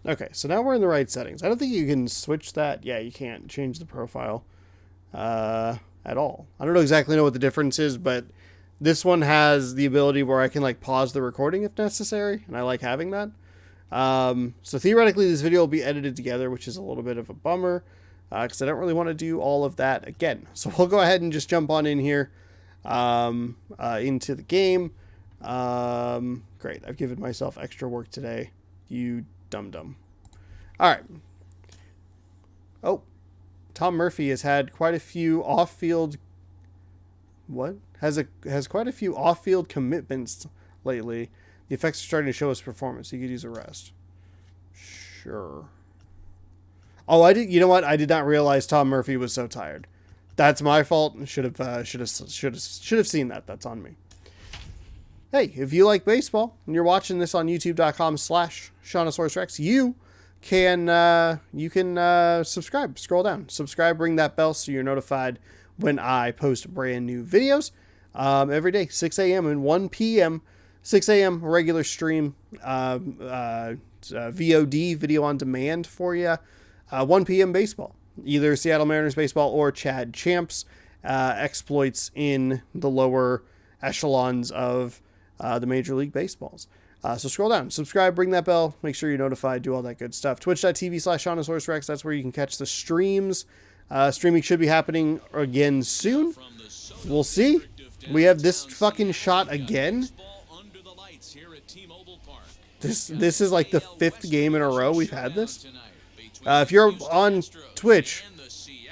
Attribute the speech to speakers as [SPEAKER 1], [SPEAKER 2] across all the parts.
[SPEAKER 1] Okay, so now we're in the right settings. I don't think you can switch that. Yeah, you can't change the profile at all. I don't exactly know what the difference is, but this one has the ability where I can like pause the recording if necessary, and I like having that. So theoretically, this video will be edited together, which is a little bit of a bummer because I don't really want to do all of that again. So we'll go ahead and just jump on in here into the game. Great, I've given myself extra work today. You dum-dum. All right. Oh, Tom Murphy has had quite a few off-field... What? Has quite a few off-field commitments lately. The effects are starting to show his performance. He could use a rest. Sure. Oh, I did. You know what? I did not realize Tom Murphy was so tired. That's my fault. Should have seen that. That's on me. Hey, if you like baseball and you're watching this on youtube.com/ShaunosaurusRex, you can subscribe. Scroll down, subscribe, ring that bell so you're notified when I post brand new videos every day, 6 a.m. and 1 p.m. 6 a.m. regular stream, VOD, video on demand for you. 1 p.m. baseball, either Seattle Mariners baseball or Chad Champs exploits in the lower echelons of the Major League Baseballs. So scroll down, subscribe, ring that bell, make sure you're notified, do all that good stuff. Twitch.tv/ShaunosaurusRex, that's where you can catch the streams. Streaming should be happening again soon. We'll see. We have this fucking shot again. This is like the 5th game in a row we've had this. If you're on Twitch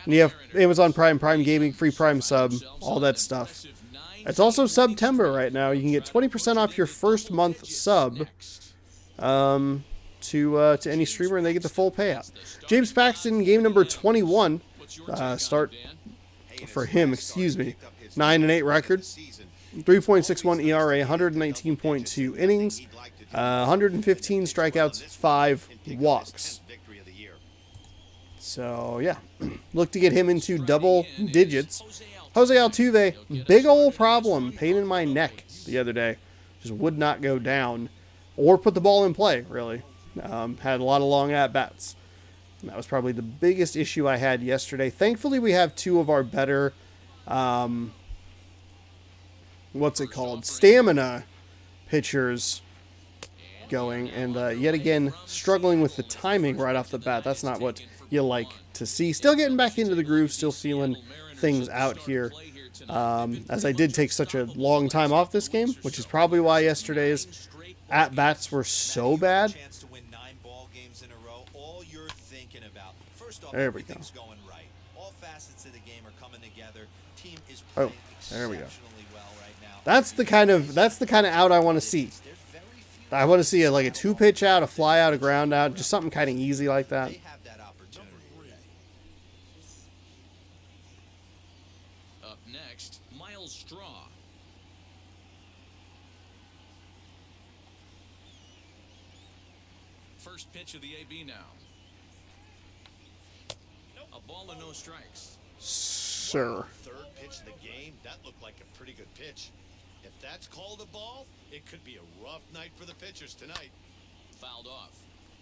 [SPEAKER 1] and you have Amazon Prime, Prime Gaming, free Prime sub, all that stuff. It's also September right now. You can get 20% off your first month sub to any streamer, and they get the full payout. James Paxton, game number 21. Start for him, excuse me. 9-8 record. 3.61 ERA, 119.2 innings, 115 strikeouts, 5 walks. So, yeah. Look to get him into double digits. Jose Altuve, big old problem. Pain in my neck the other day. Just would not go down or put the ball in play, really. Had a lot of long at-bats. That was probably the biggest issue I had yesterday. Thankfully, we have two of our better, stamina pitchers going. And yet again, struggling with the timing right off the bat. That's not what you like to see. Still getting back into the groove, still feeling things out here. As I did take such a long time off this game, which is probably why yesterday's at-bats were so bad. There we go. Oh, there we go. That's the kind of out I want to see. I want to see like a 2-pitch out, a fly out, a ground out, just something kind of easy like that.
[SPEAKER 2] Up next, Miles Straw. First pitch of the AB now. A ball and no strikes.
[SPEAKER 1] Sir.
[SPEAKER 3] Third pitch of the game, that looked like a pretty good pitch. If that's called a ball, it could be a rough night for the pitchers tonight.
[SPEAKER 2] Fouled off.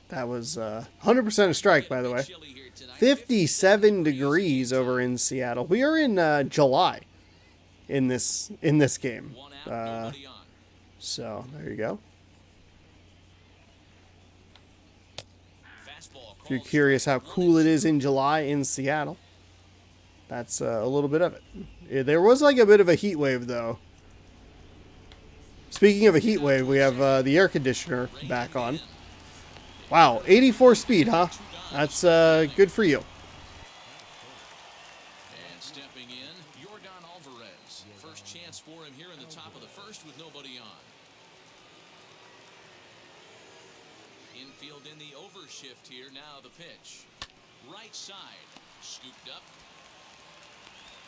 [SPEAKER 1] That was 100% a strike, by the way. 57 degrees over in Seattle. We are in July in this game. So there you go. If you're curious how cool it is in July in Seattle, that's a little bit of it. There was like a bit of a heat wave, though. Speaking of a heat wave, we have the air conditioner back on. Wow, 84 speed, huh? That's good for you.
[SPEAKER 2] And stepping in, Yordan Alvarez. First chance for him here in the top of the first with nobody on. Infield in the overshift here. Now the pitch. Right side. Scooped up.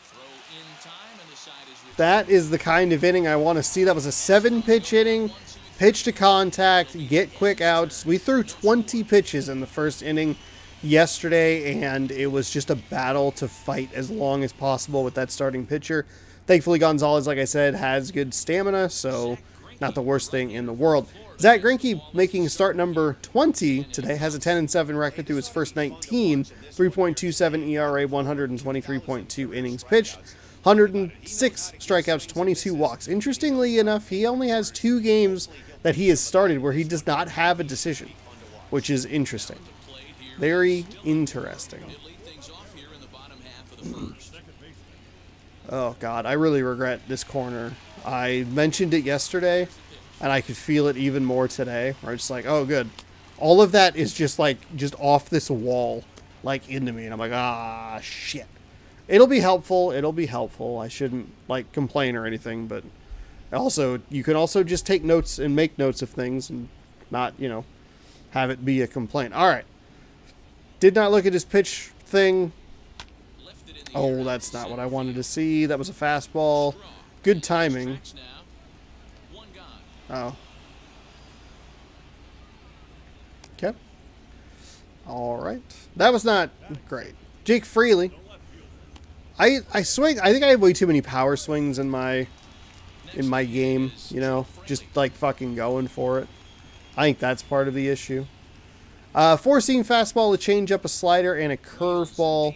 [SPEAKER 2] Throw in time, and the side is...
[SPEAKER 1] That is the kind of inning I want to see. That was a 7-pitch inning. Pitch to contact, get quick outs. We threw 20 pitches in the first inning yesterday, and it was just a battle to fight as long as possible with that starting pitcher. Thankfully, Gonzalez, like I said, has good stamina, so not the worst thing in the world. Zach Greinke making start number 20 today, has a 10-7 record through his first 19, 3.27 ERA, 123.2 innings pitched, 106 strikeouts, 22 walks. Interestingly enough, he only has 2 games that he has started where he does not have a decision, which is interesting. Very interesting. Oh, God, I really regret this corner. I mentioned it yesterday, and I could feel it even more today, where it's like, oh, good. All of that is just off this wall, like, into me, and I'm like, ah, shit. It'll be helpful. It'll be helpful. I shouldn't, like, complain or anything, but also, you can also just take notes and make notes of things and not, have it be a complaint. All right. Did not look at his pitch thing. Oh, that's not what I wanted to see. That was a fastball. Good timing. Oh. Okay. All right. That was not great. Jake Fraley. I swing. I think I have way too many power swings in my game, just like fucking going for it. I think that's part of the issue. 4-seam fastball, a changeup, a slider, and a curveball.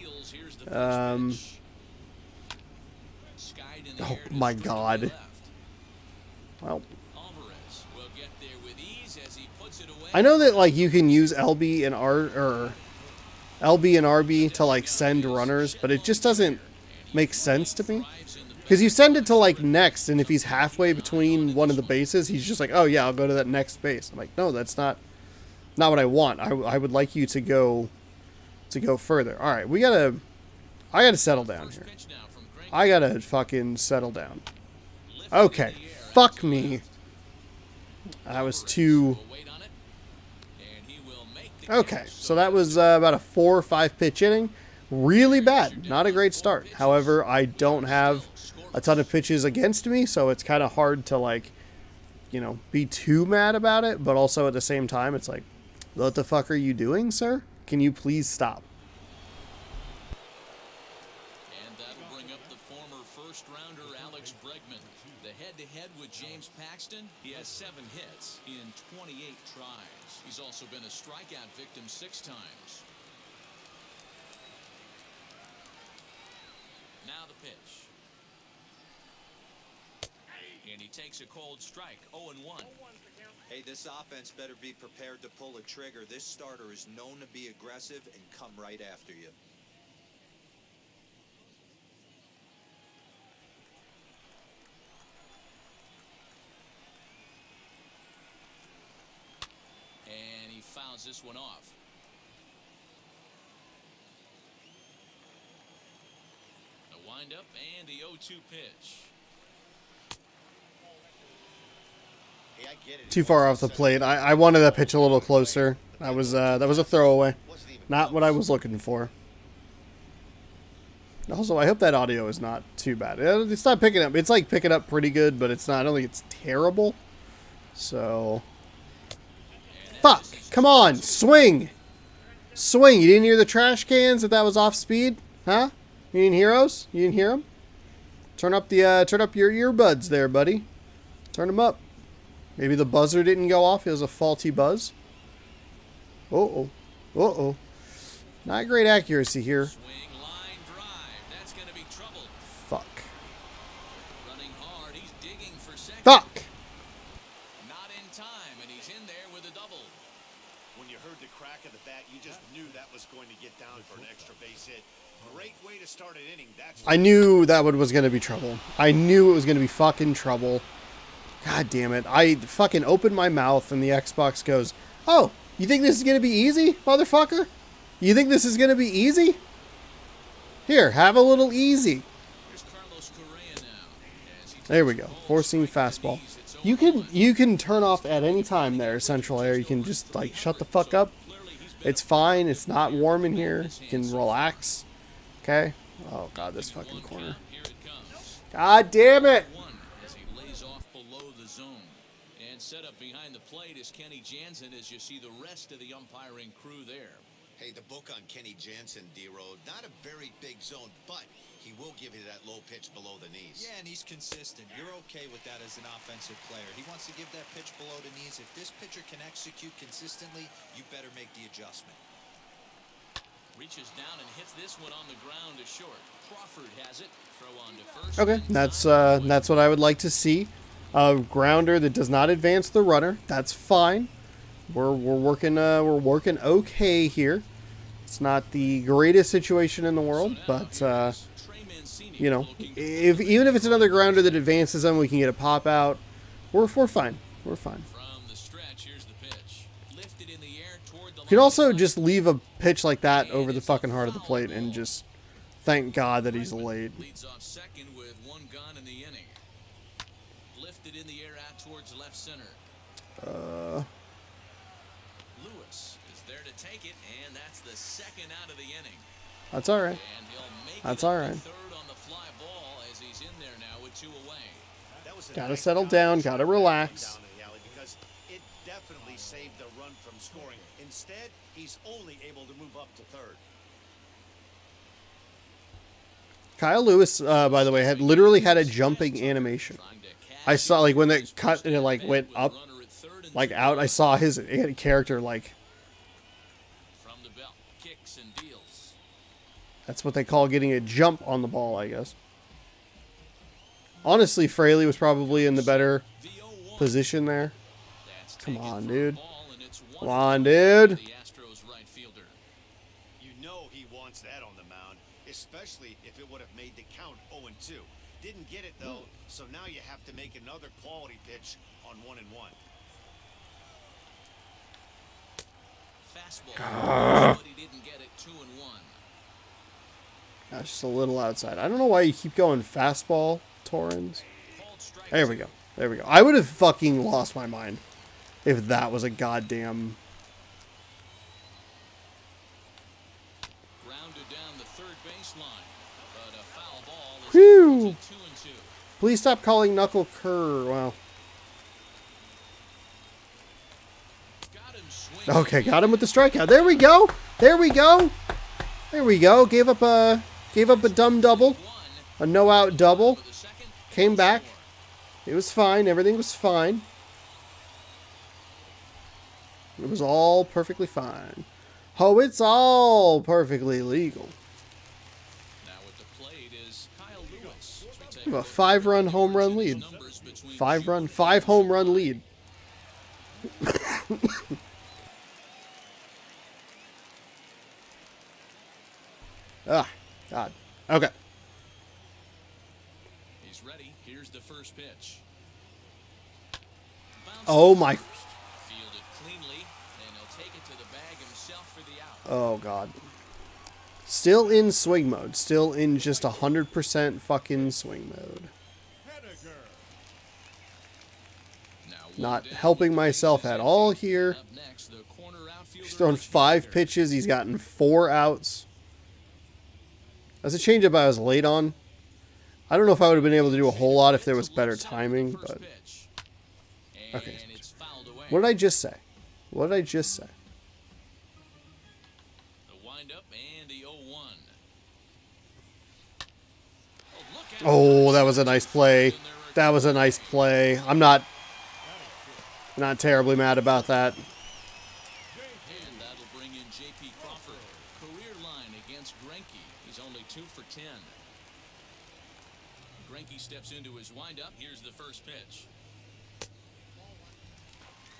[SPEAKER 1] Oh my God. Well, I know that like you can use LB and RB to like send runners, but it just doesn't make sense to me. Because you send it to like next, and if he's halfway between one of the bases, he's just like, oh yeah, I'll go to that next base. I'm like, no, that's not what I want. I would like you to go further. All right, I gotta settle down here. I gotta fucking settle down. Okay, fuck me. That was too. Okay, so that was about a 4 or 5 pitch inning. Really bad. Not a great start. However, I don't have a ton of pitches against me, so it's kind of hard to like, be too mad about it. But also at the same time, it's like, what the fuck are you doing, sir? Can you please stop?
[SPEAKER 2] And that'll bring up the former first-rounder Alex Bregman. The head-to-head with James Paxton, he has 7 hits in 28 tries. He's also been a strikeout victim 6 times. Now the pitch. And he takes a cold strike, 0-1.
[SPEAKER 4] Hey, this offense better be prepared to pull a trigger. This starter is known to be aggressive and come right after you.
[SPEAKER 2] And he fouls this one off. The windup and the 0-2 pitch.
[SPEAKER 3] Hey, I get it.
[SPEAKER 1] Too far off the plate. I wanted that pitch a little closer. That was a throwaway. Not what I was looking for. Also, I hope that audio is not too bad. It's not picking up. It's like picking up pretty good, but it's not. I don't think it's terrible. So, fuck. Come on, swing. Swing. You didn't hear the trash cans that was off speed, huh? You didn't hear those? You didn't hear them? Turn up your earbuds there, buddy. Turn them up. Maybe the buzzer didn't go off. It was a faulty buzz. Uh-oh. Uh-oh. Not great accuracy here.
[SPEAKER 2] Swing, line, drive. That's going to be trouble.
[SPEAKER 1] Fuck.
[SPEAKER 2] Running hard. He's digging for second.
[SPEAKER 1] Fuck!
[SPEAKER 2] Not in time, and he's in there with a double.
[SPEAKER 3] When you heard the crack of the bat, you just knew that was going to get down for an extra base hit. Great way to start an inning.
[SPEAKER 1] I knew that one was going to be trouble. I knew it was going to be fucking trouble. God damn it. I fucking opened my mouth and the Xbox goes, oh, you think this is going to be easy, motherfucker? You think this is going to be easy? Here, have a little easy. There we go. 4-seam fastball. You can turn off at any time there, Central Air. You can just like shut the fuck up. It's fine. It's not warm in here. You can relax. Okay? Oh god, this fucking corner. God damn it!
[SPEAKER 2] Set up behind the plate is Kenny Jansen as you see the rest of the umpiring crew there.
[SPEAKER 3] Hey, the book on Kenny Jansen, D-Road, not a very big zone, but he will give you that low pitch below the knees.
[SPEAKER 4] Yeah, and he's consistent. You're okay with that as an offensive player. He wants to give that pitch below the knees. If this pitcher can execute consistently, you better make the adjustment.
[SPEAKER 2] Reaches down and hits this one on the ground to short. Crawford has it. Throw on to first.
[SPEAKER 1] Okay, that's what I would like to see. A grounder that does not advance the runner. That's fine. We're working okay here. It's not the greatest situation in the world, but you know, even if it's another grounder that advances them, we can get a pop out. We're fine. We're fine.
[SPEAKER 2] From the stretch, here's the pitch. Lifted in the air toward the
[SPEAKER 1] You can also just leave a pitch like that over the fucking heart of the plate and just thank God that he's late.
[SPEAKER 2] Leads off second with one gun in the inning. Lifted in the air out towards left center. Lewis is there to take it, and that's the second out of the inning.
[SPEAKER 1] That's all right.
[SPEAKER 2] And he'll make
[SPEAKER 1] That's
[SPEAKER 2] it
[SPEAKER 1] all
[SPEAKER 2] up
[SPEAKER 1] right.
[SPEAKER 2] to third on the fly ball as he's in there now with 2 away.
[SPEAKER 3] That was a
[SPEAKER 1] Gotta
[SPEAKER 3] nice
[SPEAKER 1] settle
[SPEAKER 3] job
[SPEAKER 1] down,
[SPEAKER 3] of
[SPEAKER 1] gotta
[SPEAKER 3] shutting that
[SPEAKER 1] relax.
[SPEAKER 3] one down in the alley because it definitely saved the run from scoring. Instead, he's only able to move up to third.
[SPEAKER 1] Kyle Lewis, by the way, had literally had a jumping animation.
[SPEAKER 2] Trying to catch
[SPEAKER 1] I saw like when it
[SPEAKER 2] it.
[SPEAKER 1] cut and it like went
[SPEAKER 2] With
[SPEAKER 1] up,
[SPEAKER 2] runner at third and
[SPEAKER 1] like
[SPEAKER 2] two.
[SPEAKER 1] out. I saw his character like
[SPEAKER 2] From the belt, kicks and deals.
[SPEAKER 1] that's what they call getting a jump on the ball, I guess. Honestly, Fraley was probably in the better
[SPEAKER 2] The 0-1.
[SPEAKER 1] position there.
[SPEAKER 2] That's
[SPEAKER 1] Come
[SPEAKER 2] taken
[SPEAKER 1] on,
[SPEAKER 2] for a
[SPEAKER 1] dude.
[SPEAKER 2] ball, and it's
[SPEAKER 1] Come
[SPEAKER 2] 1-0
[SPEAKER 1] on,
[SPEAKER 2] to
[SPEAKER 1] dude.
[SPEAKER 2] the Astros right fielder.
[SPEAKER 3] You know he wants that on the mound, especially if it would have made the count 0-2. Didn't get it though, so now you have to make another quality pitch on 1-1.
[SPEAKER 2] Fastball, but he didn't get it. 2-1.
[SPEAKER 1] That's just a little outside. I don't know why you keep going fastball, Torrens.
[SPEAKER 2] Called strike
[SPEAKER 1] There we go. There we go. I would have fucking lost my mind if that was a goddamn.
[SPEAKER 2] Grounded down the third baseline, but a foul ball is
[SPEAKER 1] Whew.
[SPEAKER 2] equal to 2-2.
[SPEAKER 1] Please stop calling Knuckle Kerr. Wow.
[SPEAKER 2] Got him swinging.
[SPEAKER 1] Okay, got him with the strikeout. There we go. There we go. There we go. Gave up a dumb double, a no out double.
[SPEAKER 2] For the second,
[SPEAKER 1] Came back. It was fine. Everything was fine. It was all perfectly fine. Oh, it's all perfectly legal.
[SPEAKER 2] now at the plate is Kyle Lewis. As we take
[SPEAKER 1] We have a
[SPEAKER 2] look
[SPEAKER 1] 5-run
[SPEAKER 2] at
[SPEAKER 1] home run
[SPEAKER 2] the
[SPEAKER 1] lead.
[SPEAKER 2] numbers between
[SPEAKER 1] 5 home run lead. Ah, God. Okay.
[SPEAKER 2] He's ready. Here's the first pitch. Bounces
[SPEAKER 1] Oh my.
[SPEAKER 2] fielded cleanly, and he'll take it to the bag himself for the out.
[SPEAKER 1] Oh God. Still in swing mode. Still in just 100% fucking swing mode.
[SPEAKER 2] Now
[SPEAKER 1] Not
[SPEAKER 2] one down,
[SPEAKER 1] helping
[SPEAKER 2] the
[SPEAKER 1] myself
[SPEAKER 2] base is
[SPEAKER 1] at
[SPEAKER 2] empty.
[SPEAKER 1] all here.
[SPEAKER 2] Up next, the corner outfielder
[SPEAKER 1] He's thrown
[SPEAKER 2] is
[SPEAKER 1] 5
[SPEAKER 2] Jagger.
[SPEAKER 1] pitches. He's gotten 4 outs. That's a changeup I was late on. I don't know if I would have been able to do a whole lot if there was better timing,
[SPEAKER 2] First
[SPEAKER 1] but
[SPEAKER 2] pitch.
[SPEAKER 1] Okay.
[SPEAKER 2] And it's fouled away.
[SPEAKER 1] what did I just say? What did I just say?
[SPEAKER 2] The windup and the 0-1. Oh, look out.
[SPEAKER 1] Oh, that was a nice play. That was a nice play. I'm not terribly mad about that.
[SPEAKER 2] And that'll bring in J.P. Crawford. Career line against Greinke. He's only 2 for 10. Greinke steps into his windup. Here's the first pitch.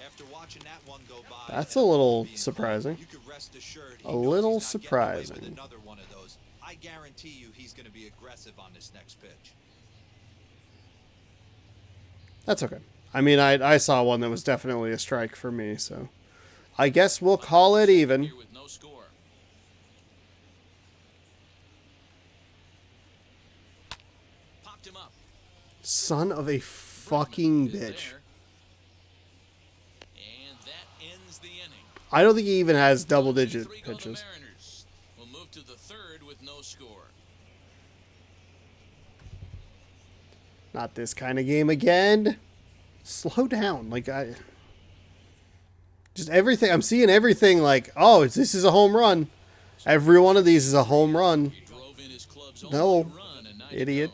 [SPEAKER 4] After watching that one go by,
[SPEAKER 1] That's
[SPEAKER 4] and
[SPEAKER 1] a little
[SPEAKER 4] being
[SPEAKER 1] surprising.
[SPEAKER 4] called, you could rest assured he
[SPEAKER 1] A
[SPEAKER 4] knows
[SPEAKER 1] little
[SPEAKER 4] he's not getting away with
[SPEAKER 1] surprising.
[SPEAKER 4] another one of those. I guarantee you he's going to be aggressive on this next pitch.
[SPEAKER 1] That's okay. I mean, I saw one that was definitely a strike for me, so I guess we'll call it even.
[SPEAKER 2] Here with no score. Popped him up.
[SPEAKER 1] Son of a fucking
[SPEAKER 2] Is
[SPEAKER 1] bitch.
[SPEAKER 2] there. And that ends the inning.
[SPEAKER 1] I don't think he even has double-digit
[SPEAKER 2] 2-3 go the
[SPEAKER 1] pitches.
[SPEAKER 2] Mariners. We'll move to the third with no score.
[SPEAKER 1] Not this kind of game again. Slow down. Like, just everything. I'm seeing everything like, oh, this is a home run. Every one of these is a home run.
[SPEAKER 2] He drove in his club's
[SPEAKER 1] No.
[SPEAKER 2] only run
[SPEAKER 1] idiot.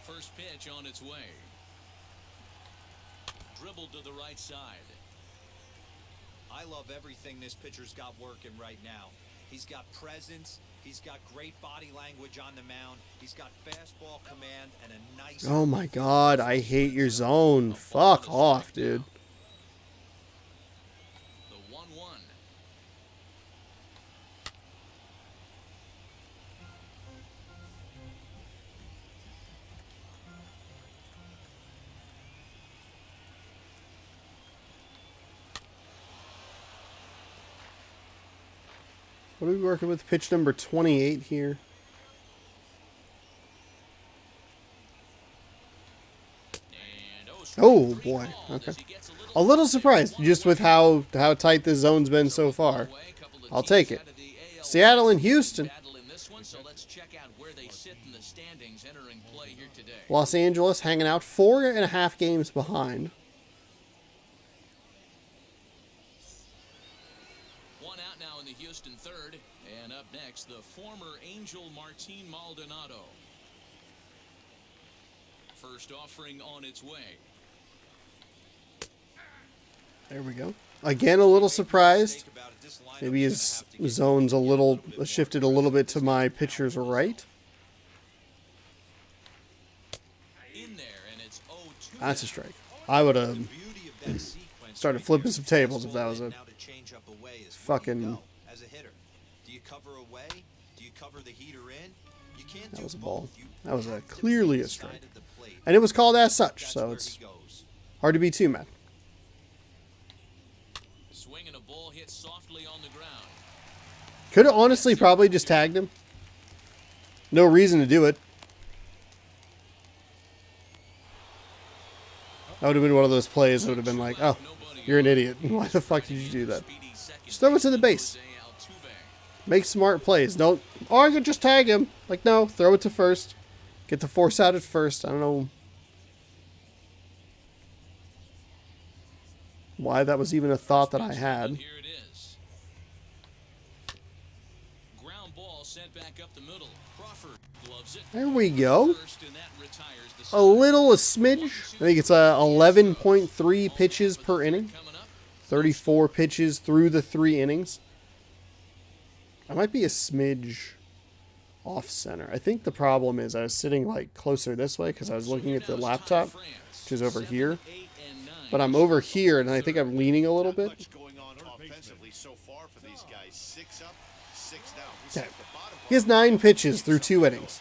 [SPEAKER 2] First pitch on its way. Dribbled to the right side.
[SPEAKER 4] I love everything this pitcher's got working right now. He's got presence. He's got great body language on the mound. He's got fastball command and a nice...
[SPEAKER 1] Oh my god, I hate your zone. Fuck off, dude.
[SPEAKER 2] The 1-1.
[SPEAKER 1] What are we working with? Pitch number 28 here. Oh boy. Okay. A little surprised just with how tight this zone's been so far. I'll take it. Seattle and Houston. Los Angeles hanging out 4.5 games behind.
[SPEAKER 2] One out now in the Houston third. And up next, the former Angel Martine Maldonado. First offering on its way.
[SPEAKER 1] There we go. Again, a little surprised. Maybe his zone's a little shifted a little bit to my pitcher's right. That's a strike. I would have started flipping some tables if that was a fucking... That was a ball. That was clearly a strike. And it was called as such, so it's hard to be too mad.
[SPEAKER 2] Swinging a ball hit softly on the ground.
[SPEAKER 1] Could have honestly probably just tagged him. No reason to do it. That would have been one of those plays that would have been like, oh, you're an idiot. Why the fuck did you do that? Just throw it to the base. Make smart plays. Don't, oh, I could just tag him. Like, no, throw it to first. Get the force out at first. I don't know why that was even a thought that I had.
[SPEAKER 2] Here it is. Ground ball sent back up the middle. Crawford gloves it.
[SPEAKER 1] There we go.
[SPEAKER 2] First, and that retires the
[SPEAKER 1] A
[SPEAKER 2] side.
[SPEAKER 1] little, a smidge. I think it's 11.3 pitches per inning. 34 pitches through the 3 innings. I might be a smidge off center. I think the problem is I was sitting like closer this way because I was looking at the laptop, which is over here. But I'm over here and I think I'm leaning a little bit. Okay. He has 9 pitches through 2 innings.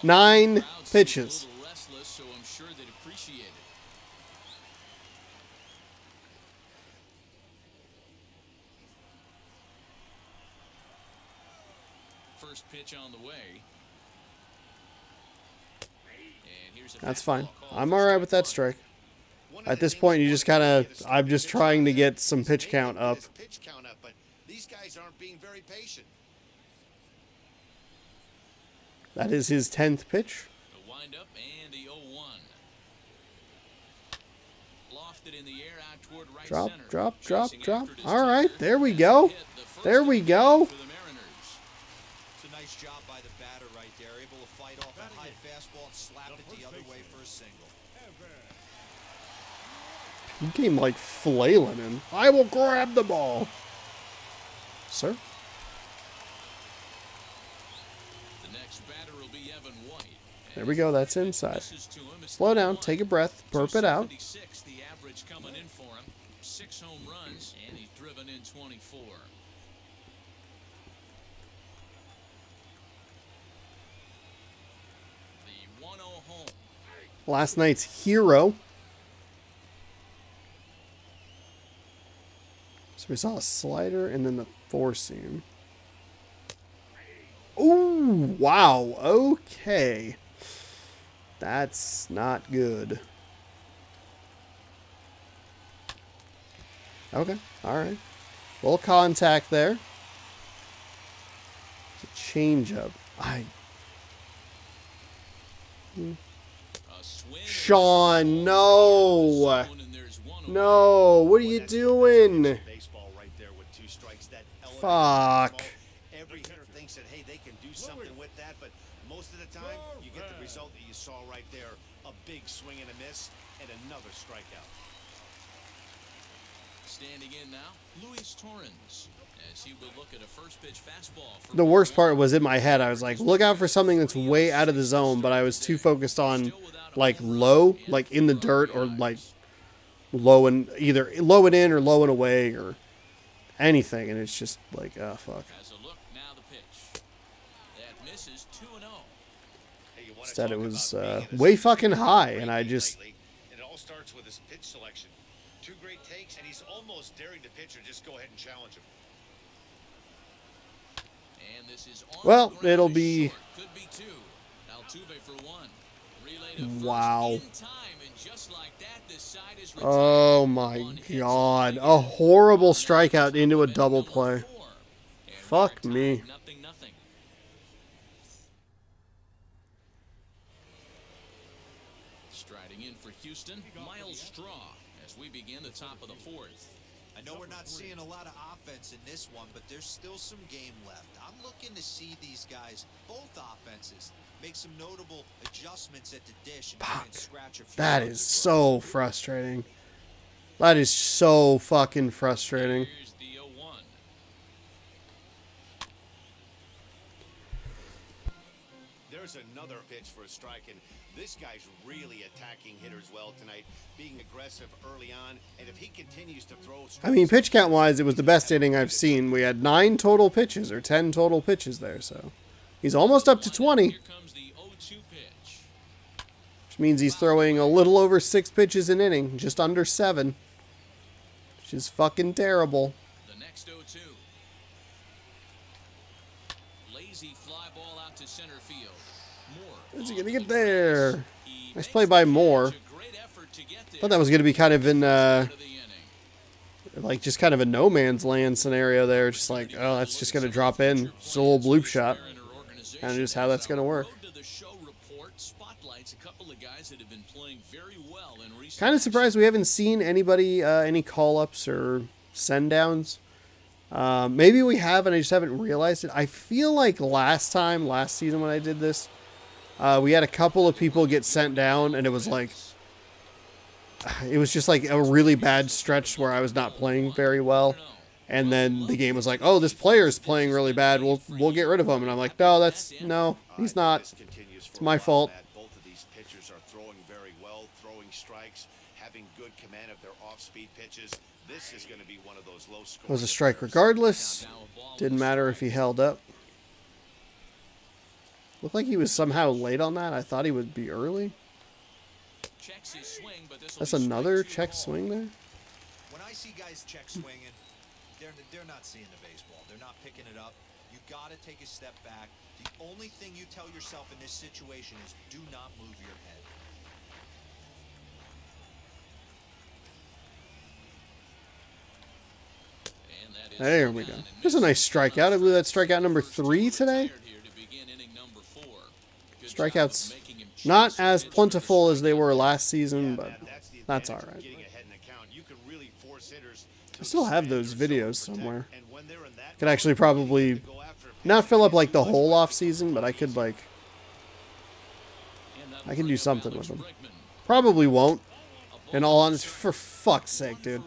[SPEAKER 1] 9 pitches.
[SPEAKER 2] First pitch on the way. And here's a
[SPEAKER 1] That's
[SPEAKER 2] fastball
[SPEAKER 1] fine.
[SPEAKER 2] called
[SPEAKER 1] I'm
[SPEAKER 2] for
[SPEAKER 1] all right with that
[SPEAKER 2] strike
[SPEAKER 1] strike. At this point, you just kind of, I'm just trying to get some pitch count up.
[SPEAKER 3] But these guys aren't being very patient.
[SPEAKER 1] That is his 10th pitch.
[SPEAKER 2] The windup and the 0-1. Lofted in the air out toward right
[SPEAKER 1] Drop,
[SPEAKER 2] center.
[SPEAKER 1] drop, drop,
[SPEAKER 2] Chasing
[SPEAKER 1] drop.
[SPEAKER 2] after it is
[SPEAKER 1] All right,
[SPEAKER 2] Tucker.
[SPEAKER 1] there we go.
[SPEAKER 2] Hit the first
[SPEAKER 1] There we
[SPEAKER 2] inning
[SPEAKER 1] go.
[SPEAKER 2] for the Mariners.
[SPEAKER 4] It's a nice job by the batter right there. Able to fight off a high fastball and slap it the other way for a single.
[SPEAKER 1] He came like flailing in. I will grab the ball. Sir?
[SPEAKER 2] The next batter will be Evan White.
[SPEAKER 1] There we go. That's inside.
[SPEAKER 2] Misses to him. It's
[SPEAKER 1] Slow down.
[SPEAKER 2] 1.
[SPEAKER 1] Take a breath. Burp it out.
[SPEAKER 2] 276, the average coming in for him. 6 home runs, and he's driven in 24. The 1-0 home.
[SPEAKER 1] Last night's hero. So we saw a slider and then the 4-seam. Ooh, wow. Okay. That's not good. Okay, all right. Little contact there. It's a change-up.
[SPEAKER 2] A swing.
[SPEAKER 1] Sean, no.
[SPEAKER 2] And there's one
[SPEAKER 1] No, what are you
[SPEAKER 3] That's
[SPEAKER 1] doing?
[SPEAKER 3] baseball right there with 2 strikes. That elevated
[SPEAKER 1] Fuck.
[SPEAKER 3] fastball. Every hitter thinks that, hey, they can do something with that, but most of the time, you get the result that you saw right there. A big swing and a miss, and another strikeout.
[SPEAKER 2] Standing in now, Luis Torrens, as he will look at a first pitch fastball.
[SPEAKER 1] The worst part was in my head. I was like, look out for something that's way out of the zone, but I was too focused on like low, like in the dirt, or like low and either low and in or low and away or anything, and it's just like, oh fuck.
[SPEAKER 2] As a look, now the pitch. That misses 2-0.
[SPEAKER 3] Hey, you wanna
[SPEAKER 1] Instead, it
[SPEAKER 3] talk
[SPEAKER 1] was
[SPEAKER 3] about being in a
[SPEAKER 1] way
[SPEAKER 3] spot
[SPEAKER 1] fucking
[SPEAKER 3] that
[SPEAKER 1] high,
[SPEAKER 3] great
[SPEAKER 1] and I
[SPEAKER 3] lead
[SPEAKER 1] just
[SPEAKER 3] lately, and it all starts with his pitch selection. 2 great takes, and he's almost daring the pitcher just go ahead and challenge him.
[SPEAKER 2] And this is on
[SPEAKER 1] Well,
[SPEAKER 2] the ground
[SPEAKER 1] it'll
[SPEAKER 2] is
[SPEAKER 1] be-
[SPEAKER 2] short. Could be 2. Altuve for 1. Relay to first
[SPEAKER 1] Wow.
[SPEAKER 2] in time, and just like that, this side is retired.
[SPEAKER 1] Oh my
[SPEAKER 2] One hit
[SPEAKER 1] god,
[SPEAKER 2] to
[SPEAKER 1] a horrible
[SPEAKER 2] That's
[SPEAKER 1] strikeout into a
[SPEAKER 2] top of
[SPEAKER 1] double
[SPEAKER 2] inning
[SPEAKER 1] play.
[SPEAKER 2] number 4. And
[SPEAKER 1] Fuck
[SPEAKER 2] we're
[SPEAKER 1] me.
[SPEAKER 2] tied 0-0. Striding in for Houston, Miles Straw, as we begin the top of the 4th.
[SPEAKER 4] I know we're not seeing a lot of offense in this one, but there's still some game left. I'm looking to see these guys, both offenses, make some notable adjustments at the dish and try and scratch a few.
[SPEAKER 1] That
[SPEAKER 4] runs
[SPEAKER 1] is
[SPEAKER 4] across.
[SPEAKER 1] so frustrating. That is so fucking frustrating.
[SPEAKER 2] Here's the 0-1.
[SPEAKER 3] There's another pitch for a strike, and this guy's really attacking hitters well tonight, being aggressive early on, and if he continues to throw
[SPEAKER 1] I mean, pitch count wise, it was the best inning I've seen. We had 9 total pitches, or 10 total pitches there, so he's almost up to 20,
[SPEAKER 2] Here comes the 0-2 pitch.
[SPEAKER 1] which means he's throwing a little over 6 pitches an inning, just under 7, which is fucking terrible.
[SPEAKER 2] The next 0-2. Lazy fly ball out to center field. Moore.
[SPEAKER 1] Is he gonna get there? Nice play by Moore. Thought that was gonna be kind of in like just kind of a no man's land scenario there. Just like, oh, that's just gonna drop in. Just a little bloop shot. Kind of just how that's gonna work. Kind of surprised we haven't seen anybody any call ups or send downs. Maybe we have and I just haven't realized it. I feel like last season when I did this, we had a couple of people get sent down, and it was just like a really bad stretch where I was not playing very well, and then the game was like, oh, this player is playing really bad. We'll get rid of him, and I'm like, no, he's not.
[SPEAKER 3] It's
[SPEAKER 1] my fault.
[SPEAKER 3] Both of these pitchers are throwing very well, throwing strikes, having good command of their off-speed pitches. This is going to be one of those low scores.
[SPEAKER 1] It was a strike regardless. Didn't matter if he held up. Looked like he was somehow late on that. I thought he would be early. That's another check swing there.
[SPEAKER 4] When I see guys check swinging, they're not seeing the baseball. They're not picking it up. You got to take a step back. The only thing you tell yourself in this situation is do not move your head.
[SPEAKER 1] There we go. There's a nice strikeout. I believe that's strikeout number 3 today. Strikeouts not as plentiful as they were last season, but that's all right. I still have those videos somewhere. Could actually probably not fill up like the whole off season, but I could like I can do something with them. Probably won't. In all honesty, for fuck's sake, dude.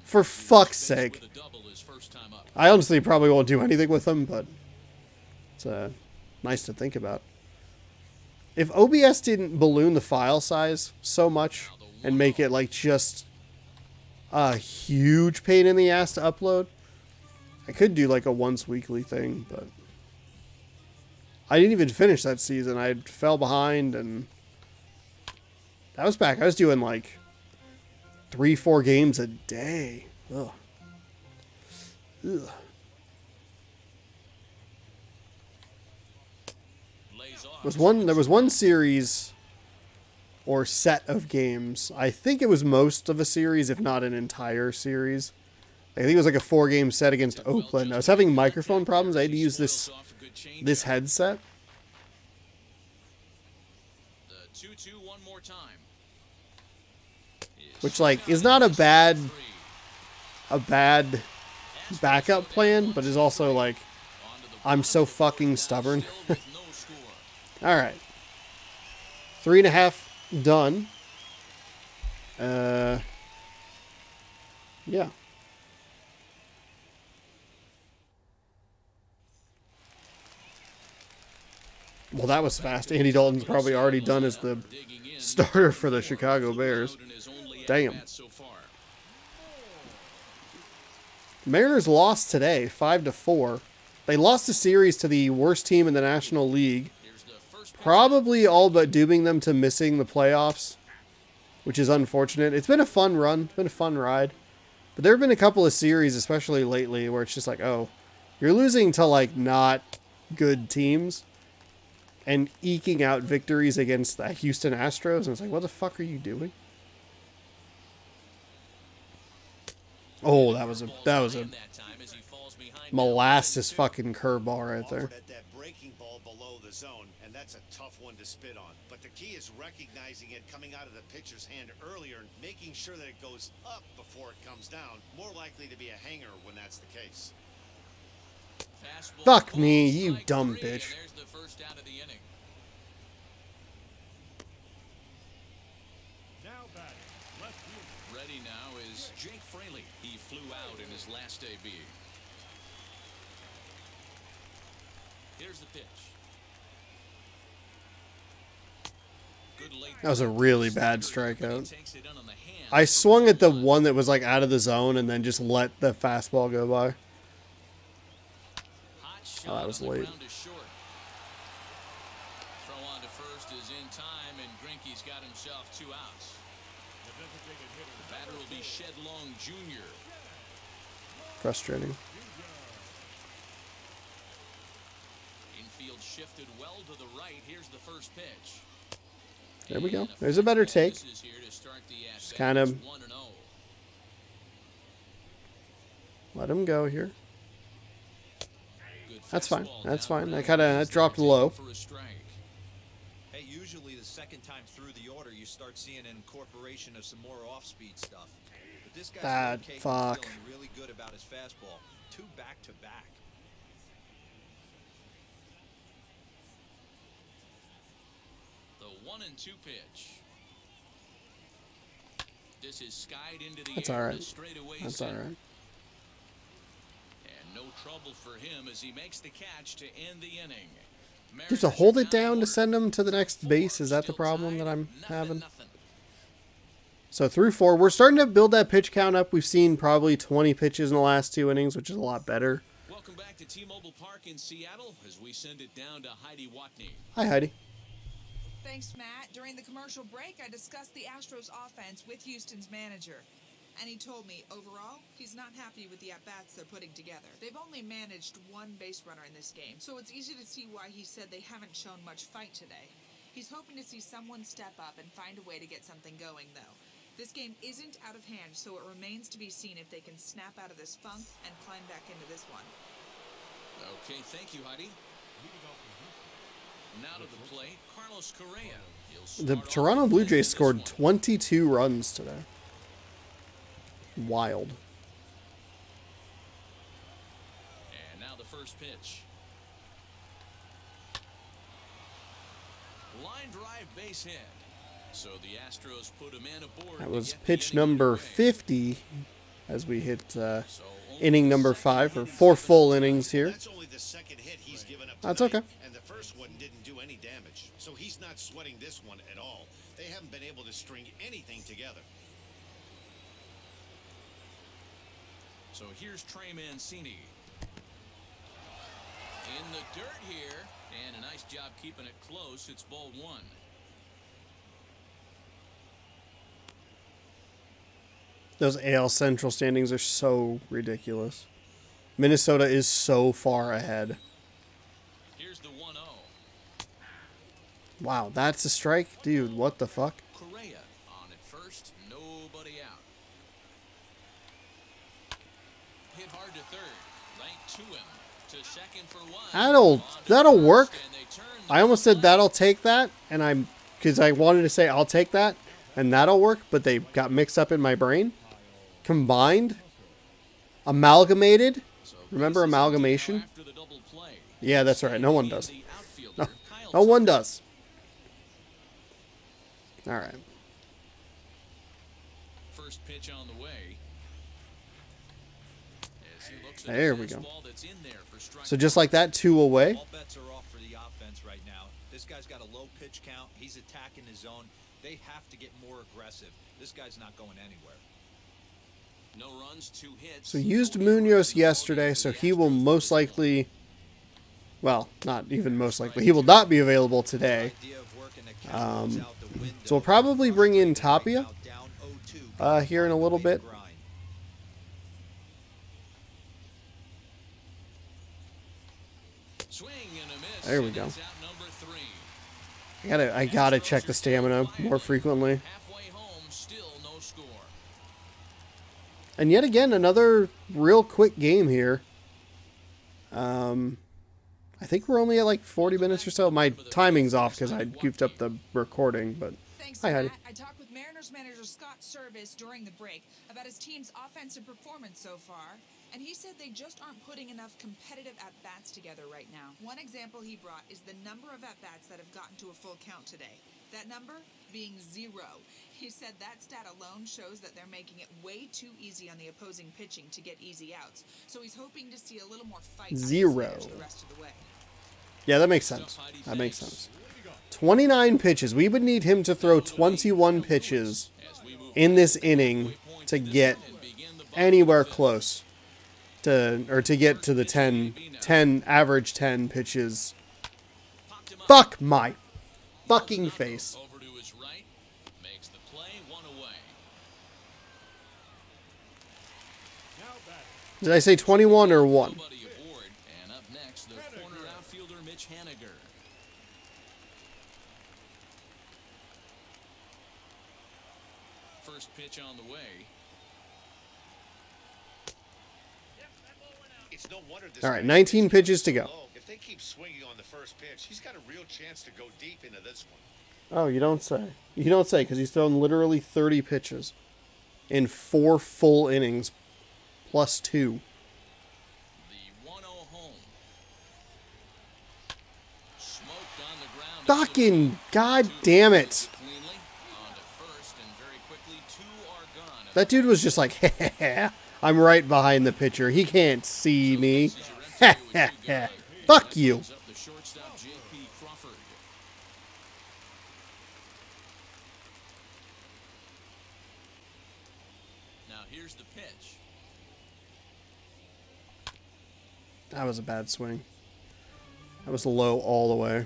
[SPEAKER 1] For fuck's sake. I honestly probably won't do anything with them, but it's nice to think about. If OBS didn't balloon the file size so much and make it like just a huge pain in the ass to upload, I could do like a once weekly thing, but I didn't even finish that season. I fell behind, and that was back. I was doing like 3-4 games a day. Ugh. Ugh. There was one series or set of games. I think it was most of a series, if not an entire series. I think it was like a 4-game set against Oakland. I was having microphone problems. I had to use this headset.
[SPEAKER 2] The 2-2 one more time.
[SPEAKER 1] which like is not a bad backup plan, but is also like I'm so fucking stubborn. All right, 3.5 done. Yeah. Well, that was fast. Andy Dalton's probably already done as the starter for the Chicago Bears. Damn. Mariners lost today, 5-4. They lost a series to the worst team in the National League, probably all but dooming them to missing the playoffs, which is unfortunate. It's been a fun run. It's been a fun ride. But there have been a couple of series, especially lately, where it's just like, oh, you're losing to like not good teams and eking out victories against the Houston Astros. And it's like, what the fuck are you doing? Oh, that was a molasses fucking curveball right there.
[SPEAKER 3] At that breaking ball below the zone, and that's a tough one to spit on. But the key is recognizing it coming out of the pitcher's hand earlier and making sure that it goes up before it comes down. More likely to be a hanger when that's the case.
[SPEAKER 1] Fuck me, you dumb bitch.
[SPEAKER 2] Ready now is Jake Fraley. He flew out in his last AB. Here's the pitch.
[SPEAKER 1] That was a really bad strikeout. I swung at the one that was like out of the zone and then just let the fastball go by. Oh, that was late.
[SPEAKER 2] Throw on to first is in time, and Greinke's got himself 2 outs. The batter will be Shed Long Jr.
[SPEAKER 1] Frustrating.
[SPEAKER 2] Infield shifted well to the right. Here's the first pitch.
[SPEAKER 1] There we go. There's a better take. Just kind of let him go here. That's fine. That's fine. That dropped low.
[SPEAKER 4] Hey, usually the second time through the order, you start seeing an incorporation of some more off-speed stuff. But this guy's
[SPEAKER 1] fuck.
[SPEAKER 4] feeling really good about his fastball. 2 back-to-back.
[SPEAKER 2] The 1-2 pitch. This is skied into the
[SPEAKER 1] That's
[SPEAKER 2] air.
[SPEAKER 1] all right. That's all right.
[SPEAKER 2] And no trouble for him as he makes the catch to end the inning.
[SPEAKER 1] Just to hold it down to send him to the next base. Is that the problem that I'm having? So through 4, we're starting to build that pitch count up. We've seen probably 20 pitches in the last 2 innings, which is a lot better.
[SPEAKER 2] Welcome back to T-Mobile Park in Seattle as we send it down to Heidi Watney.
[SPEAKER 1] Hi, Heidi.
[SPEAKER 5] Thanks, Matt. During the commercial break, I discussed the Astros offense with Houston's manager. And he told me, overall, he's not happy with the at-bats they're putting together. They've only managed 1 base runner in this game, so it's easy to see why he said they haven't shown much fight today. He's hoping to see someone step up and find a way to get something going, though. This game isn't out of hand, so it remains to be seen if they can snap out of this funk and climb back into this one.
[SPEAKER 2] Okay, thank you, Heidi. Now to the plate, Carlos Correa.
[SPEAKER 1] The Toronto Blue Jays scored 22 runs today. Wild.
[SPEAKER 2] And now the first pitch. Line drive base hit. So the Astros put him in aboard.
[SPEAKER 1] That was pitch number 50 as we hit inning number 5 for 4 full innings here.
[SPEAKER 3] That's only the second hit he's given up.
[SPEAKER 1] That's okay.
[SPEAKER 3] And the first one didn't do any damage. So he's not sweating this one at all. They haven't been able to string anything together.
[SPEAKER 2] So here's Trey Mancini. In the dirt here. And a nice job keeping it close. It's ball 1.
[SPEAKER 1] Those AL Central standings are so ridiculous. Minnesota is so far ahead.
[SPEAKER 2] Here's the 1-0.
[SPEAKER 1] Wow, that's a strike? Dude, what the fuck?
[SPEAKER 2] Correa on at first. Nobody out. Hit hard to third. Right to him. To second for 1.
[SPEAKER 1] That'll work. I almost said that'll take that, and because I wanted to say I'll take that, and that'll work, but they got mixed up in my brain. Combined, amalgamated. Remember amalgamation? Yeah, that's right. No one does. No one does. All right.
[SPEAKER 2] First pitch on the way.
[SPEAKER 1] There we go. So just like that, 2 away.
[SPEAKER 4] All bets are off for the offense right now. This guy's got a low pitch count. He's attacking his zone. They have to get more aggressive. This guy's not going anywhere.
[SPEAKER 2] No runs, 2 hits.
[SPEAKER 1] So used Munoz yesterday, so he will most likely, well, not even most likely, he will not be available today. So we'll probably bring in Tapia here in a little bit. There we go. I gotta check the stamina more frequently. And yet again, another real quick game here. I think we're only at like 40 minutes or so. My timing's off because I goofed up the recording, but
[SPEAKER 5] Thanks,
[SPEAKER 1] hi, Heidi.
[SPEAKER 5] Matt. I talked with Mariners manager Scott Service during the break about his team's offensive performance so far, and he said they just aren't putting enough competitive at-bats together right now. One example he brought is the number of at-bats that have gotten to a full count today. That number being 0. He said that stat alone shows that they're making it way too easy on the opposing pitching to get easy outs. So he's hoping to see a little more fight.
[SPEAKER 1] 0.
[SPEAKER 5] The rest of the way.
[SPEAKER 1] Yeah, that makes sense. That makes sense. 29 pitches. We would need him to throw 21 pitches in this inning to get anywhere close to, or to get to the 10 average 10 pitches. Fuck my fucking face.
[SPEAKER 2] Over to his right, makes the play, 1 away.
[SPEAKER 1] Did I say 21 or 1?
[SPEAKER 2] Nobody aboard, and up next, the corner outfielder Mitch Haniger. First pitch on the way.
[SPEAKER 3] It's no wonder this
[SPEAKER 1] All right,
[SPEAKER 3] guy
[SPEAKER 1] 19
[SPEAKER 3] is
[SPEAKER 1] pitches to go.
[SPEAKER 3] low. If they keep swinging on the first pitch, he's got a real chance to go deep into this one.
[SPEAKER 1] Oh, you don't say. You don't say, because he's thrown literally 30 pitches in 4 full innings, plus 2.
[SPEAKER 2] The 1-0 home. Smoked on the ground.
[SPEAKER 1] Fucking god damn it.
[SPEAKER 2] Cleanly on to first, and very quickly 2 are gone.
[SPEAKER 1] That dude was just like, I'm right behind the pitcher. He can't see me. Fuck you.
[SPEAKER 2] Up the shortstop J.P. Crawford. Now here's the pitch.
[SPEAKER 1] That was a bad swing. That was low all the way.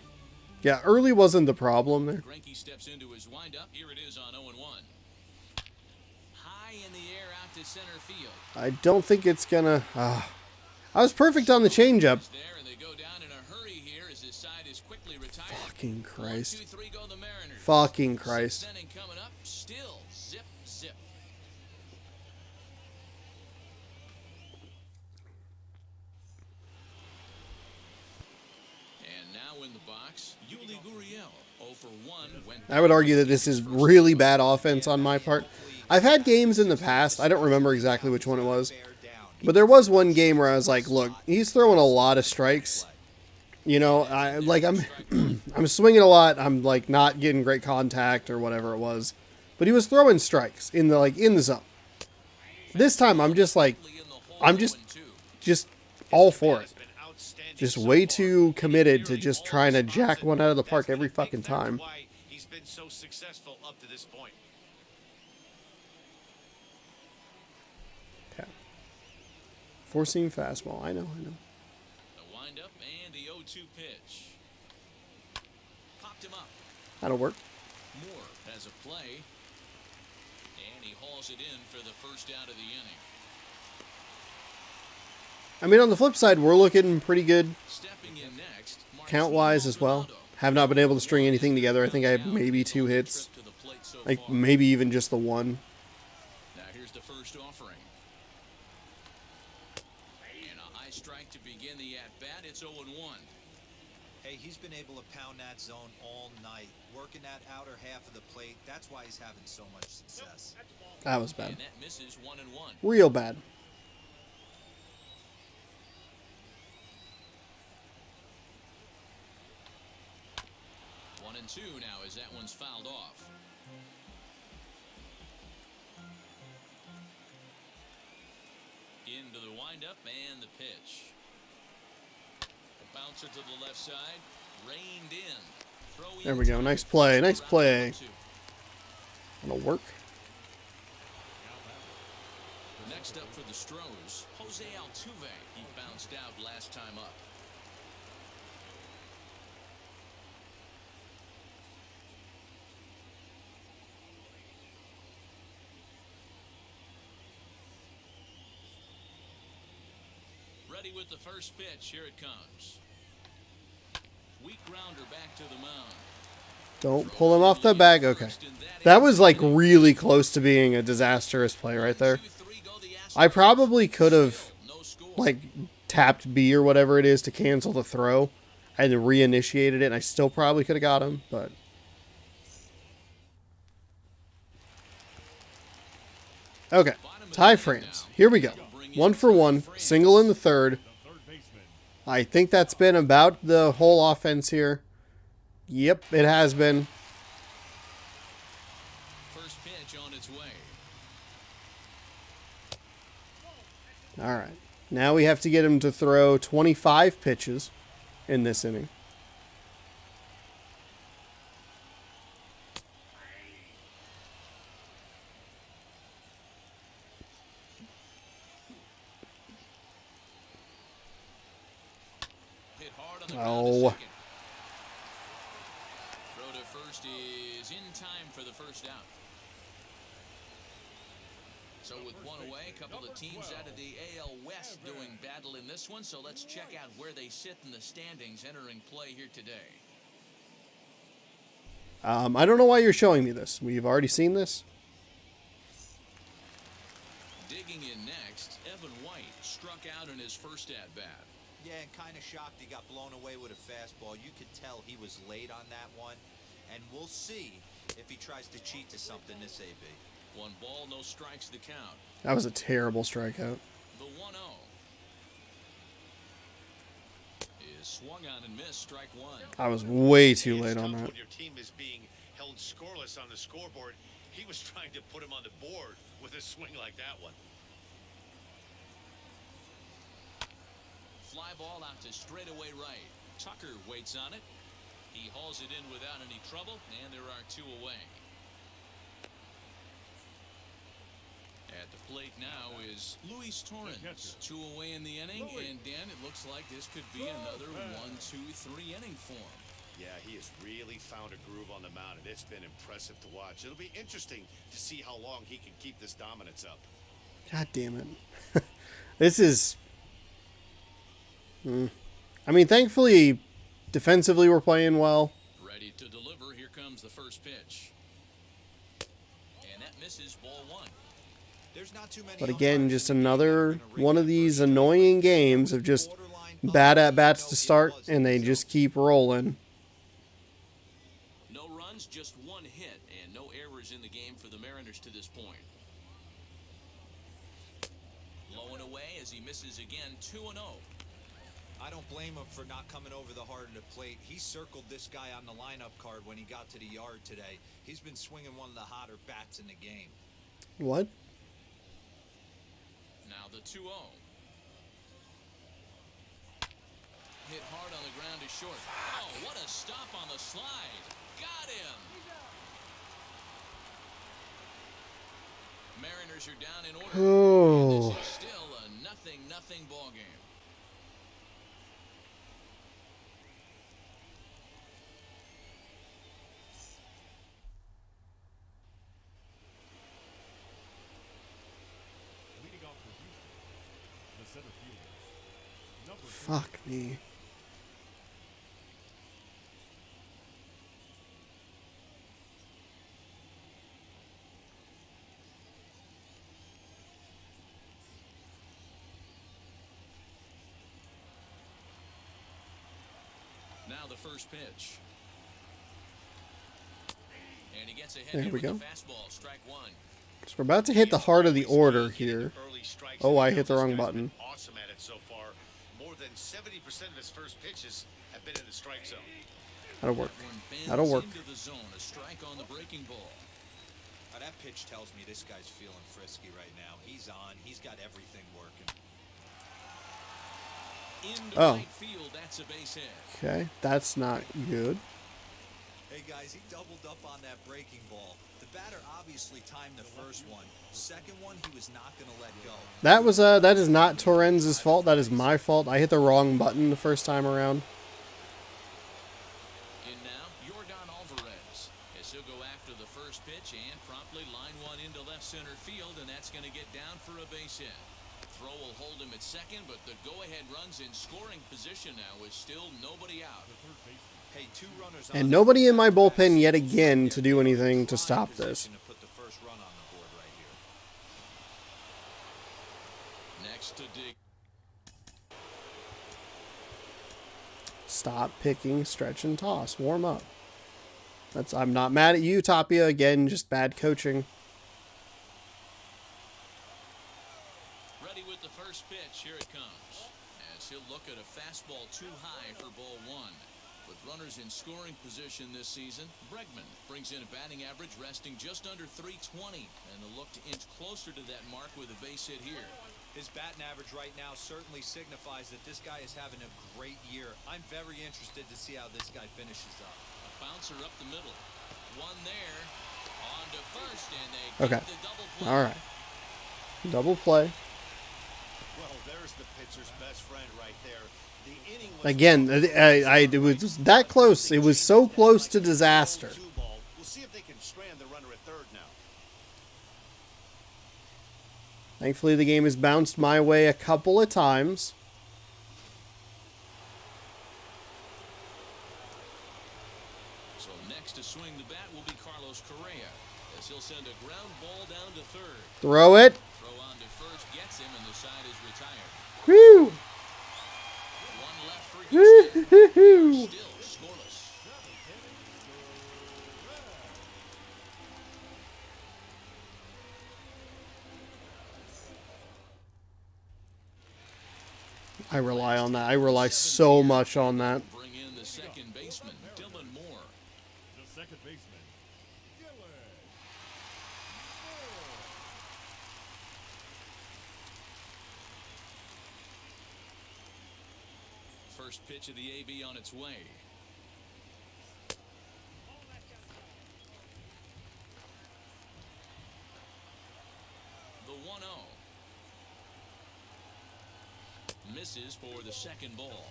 [SPEAKER 1] Yeah, early wasn't the problem there.
[SPEAKER 2] Greinke steps into his windup. Here it is on 0-1. High in the air out to center field.
[SPEAKER 1] I don't think it's gonna... I was perfect on the changeup.
[SPEAKER 2] There, and they go down in a hurry here as his side is quickly retired.
[SPEAKER 1] Fucking Christ.
[SPEAKER 2] 1, 2, 3 go the Mariners.
[SPEAKER 1] Fucking Christ.
[SPEAKER 2] Sixth inning coming up. Still zip, zip. And now in the box, Yuli Gurriel. 0 for 1. Went
[SPEAKER 1] I would argue that this is really bad offense on my part. I've had games in the past. I don't remember exactly which one it was. But there was one game where I was like, look, he's throwing a lot of strikes. You know, I'm swinging a lot. I'm like not getting great contact or whatever it was. But he was throwing strikes in the zone. This time I'm just like, I'm just all for it. Just way too committed to just trying to jack one out of the park every fucking time.
[SPEAKER 3] He's been so successful up to this point.
[SPEAKER 1] Okay. Four-seam fastball. I know.
[SPEAKER 2] the windup and the 0-2 pitch. Popped him up.
[SPEAKER 1] That'll work.
[SPEAKER 2] Moore has a play. And he hauls it in for the first out of the inning.
[SPEAKER 1] I mean, on the flip side, we're looking pretty good
[SPEAKER 2] Stepping in next,
[SPEAKER 1] count-wise as well. Have not been able to string anything together. I think I have maybe 2 hits.
[SPEAKER 2] to the plate so
[SPEAKER 1] Like,
[SPEAKER 2] far.
[SPEAKER 1] maybe even just the one.
[SPEAKER 2] Now here's the first offering. And a high strike to begin the at-bat. It's 0-1.
[SPEAKER 4] Hey, he's been able to pound that zone all night, working that outer half of the plate. That's why he's having so much success.
[SPEAKER 1] That was bad.
[SPEAKER 2] And that misses 1-1.
[SPEAKER 1] Real bad.
[SPEAKER 2] One and two now as that one's fouled off. Into the windup and the pitch. A bouncer to the left side, reined in.
[SPEAKER 1] There we go. Nice play. Nice play. That'll work.
[SPEAKER 2] Next up for the Stros, Jose Altuve. He bounced out last time up. Ready with the first pitch. Here it comes. Weak grounder back to the mound.
[SPEAKER 1] Don't pull him off the bag. Okay. That was like really close to being a disastrous play right there. I probably could have like tapped B or whatever it is to cancel the throw and then reinitiated it, and I still probably could have got him, but okay. Ty France. Here we go. 1 for 1, single in the third. I think that's been about the whole offense here. Yep, it has been.
[SPEAKER 2] First pitch on its way.
[SPEAKER 1] All right. Now we have to get him to throw 25 pitches in this inning.
[SPEAKER 2] Hit hard on the
[SPEAKER 1] Oh.
[SPEAKER 2] ground to second. Throw to first is in time for the first out. So with one away, a couple of teams out of the AL West doing battle in this one. So let's check out where they sit in the standings entering play here today.
[SPEAKER 1] I don't know why you're showing me this. We've already seen this.
[SPEAKER 2] Digging in next, Evan White struck out in his first at-bat.
[SPEAKER 4] Yeah, and kind of shocked he got blown away with a fastball. You could tell he was late on that one. And we'll see if he tries to cheat to something this AB.
[SPEAKER 2] 1 ball, no strikes to count.
[SPEAKER 1] That was a terrible strikeout.
[SPEAKER 2] The 1-0 is swung on and missed. Strike one.
[SPEAKER 1] I was way too
[SPEAKER 3] It's
[SPEAKER 1] late on
[SPEAKER 3] tough
[SPEAKER 1] that.
[SPEAKER 3] when your team is being held scoreless on the scoreboard. He was trying to put him on the board with a swing like that one.
[SPEAKER 2] Fly ball out to straightaway right. Tucker waits on it. He hauls it in without any trouble, and there are 2 away. At the plate now is Luis Torrens. 2 away in the inning, and Dan, it looks like this could be another 1, 2, 3 inning for him.
[SPEAKER 3] Yeah, he has really found a groove on the mound, and it's been impressive to watch. It'll be interesting to see how long he can keep this dominance up.
[SPEAKER 1] God damn it. This is... I mean, thankfully, defensively we're playing well.
[SPEAKER 2] Ready to deliver. Here comes the first pitch. And that misses ball 1.
[SPEAKER 4] There's not too many
[SPEAKER 1] But again, just another
[SPEAKER 4] gonna
[SPEAKER 1] one of these annoying games of just bad at-bats to start, and they just keep rolling.
[SPEAKER 2] No runs, just 1 hit, and no errors in the game for the Mariners to this point. Low and away as he misses again, 2-0.
[SPEAKER 4] I don't blame him for not coming over the heart of the plate. He circled this guy on the lineup card when he got to the yard today. He's been swinging one of the hotter bats in the game.
[SPEAKER 1] What?
[SPEAKER 2] Now the 2-0. Hit hard on the ground to short. Oh, what a stop on the slide. Got him. Mariners are down in order.
[SPEAKER 1] Oh.
[SPEAKER 2] And this is still a 0-0 ball game.
[SPEAKER 1] Fuck me.
[SPEAKER 2] Now the first pitch. And he gets ahead
[SPEAKER 1] There
[SPEAKER 2] here
[SPEAKER 1] we
[SPEAKER 2] with
[SPEAKER 1] go.
[SPEAKER 2] the fastball, strike one.
[SPEAKER 1] So we're about to hit the heart of the order here.
[SPEAKER 3] Early strikes,
[SPEAKER 1] Oh,
[SPEAKER 3] and
[SPEAKER 1] I
[SPEAKER 3] he
[SPEAKER 1] hit the
[SPEAKER 3] knows
[SPEAKER 1] wrong
[SPEAKER 3] this guy's
[SPEAKER 1] button.
[SPEAKER 3] been awesome at it so far. More than 70% of his first pitches have been in the strike zone.
[SPEAKER 1] That'll work.
[SPEAKER 2] One bends
[SPEAKER 1] That'll work.
[SPEAKER 2] into the zone, a strike on the breaking ball.
[SPEAKER 4] That pitch tells me this guy's feeling frisky right now. He's on. He's got everything working.
[SPEAKER 2] Into
[SPEAKER 1] Oh.
[SPEAKER 2] right field, that's a base hit.
[SPEAKER 1] Okay, that's not good.
[SPEAKER 4] Hey guys, he doubled up on that breaking ball. The batter obviously timed the first one. Second one, he was not going to let go.
[SPEAKER 1] That is not Torrens's fault. That is my fault. I hit the wrong button the first time around.
[SPEAKER 2] In now, Yordan Alvarez. As he'll go after the first pitch and promptly line one into left center field, and that's going to get down for a base hit. Throw will hold him at second, but the go-ahead runs in scoring position now with still nobody out.
[SPEAKER 4] Hey, 2 runners
[SPEAKER 1] And
[SPEAKER 4] on.
[SPEAKER 1] nobody in my bullpen yet again to do anything to stop this.
[SPEAKER 4] To put the first run on the board right here.
[SPEAKER 2] Next to dig.
[SPEAKER 1] Stop picking, stretch, and toss. Warm up. I'm not mad at you, Tapia. Again, just bad coaching.
[SPEAKER 2] Ready with the first pitch. Here it comes. As he'll look at a fastball too high for ball one. With runners in scoring position this season, Bregman brings in a batting average resting just under 320, and the look to inch closer to that mark with a base hit here.
[SPEAKER 4] His batting average right now certainly signifies that this guy is having a great year. I'm very interested to see how this guy finishes up.
[SPEAKER 2] A bouncer up the middle. One there. On to first, and they
[SPEAKER 1] Okay.
[SPEAKER 2] get the double play.
[SPEAKER 1] All right. Double play.
[SPEAKER 3] Well, there's the pitcher's best friend right there. The inning was
[SPEAKER 1] Again, it was that close. It was so close to disaster.
[SPEAKER 3] 2 ball. We'll see if they can strand the runner at third now.
[SPEAKER 1] Thankfully, the game has bounced my way a couple of times.
[SPEAKER 2] So next to swing the bat will be Carlos Correa, as he'll send a ground ball down to third.
[SPEAKER 1] Throw it.
[SPEAKER 2] Throw on to first gets him, and the side is retired.
[SPEAKER 1] Whew.
[SPEAKER 2] One left for Houston.
[SPEAKER 1] Woo-hoo-hoo.
[SPEAKER 2] Still scoreless.
[SPEAKER 1] I rely on that. I rely so much on that.
[SPEAKER 2] Bring in the second baseman, Dylan Moore.
[SPEAKER 6] The second baseman, Dylan.
[SPEAKER 2] First pitch of the AB on its way. The 1-0. Misses for the second ball.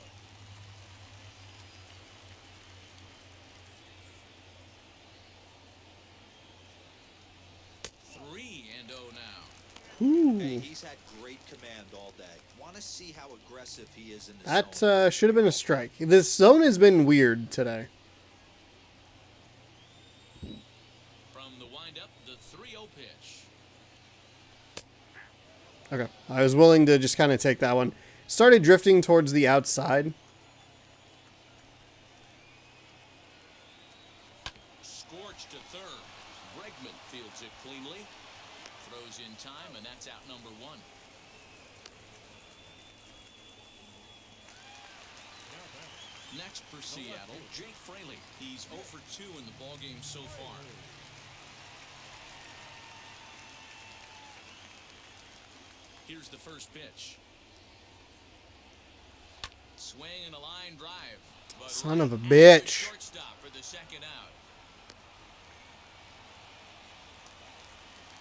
[SPEAKER 2] Three and 0 now.
[SPEAKER 1] Ooh.
[SPEAKER 4] Hey, he's had great command all day. Want to see how aggressive he is in the
[SPEAKER 1] That
[SPEAKER 4] zone.
[SPEAKER 1] should have been a strike. This zone has been weird today.
[SPEAKER 2] From the windup, the 3-0 pitch.
[SPEAKER 1] Okay. I was willing to just kind of take that one. Started drifting towards the outside.
[SPEAKER 2] Scorched to third. Bregman fields it cleanly. Throws in time, and that's out number one. Next for Seattle, Jake Fraley. He's 0 for 2 in the ballgame so far. Here's the first pitch. Swing and a line drive. But
[SPEAKER 1] Son of a
[SPEAKER 2] right at
[SPEAKER 1] bitch.
[SPEAKER 2] the shortstop for the second out.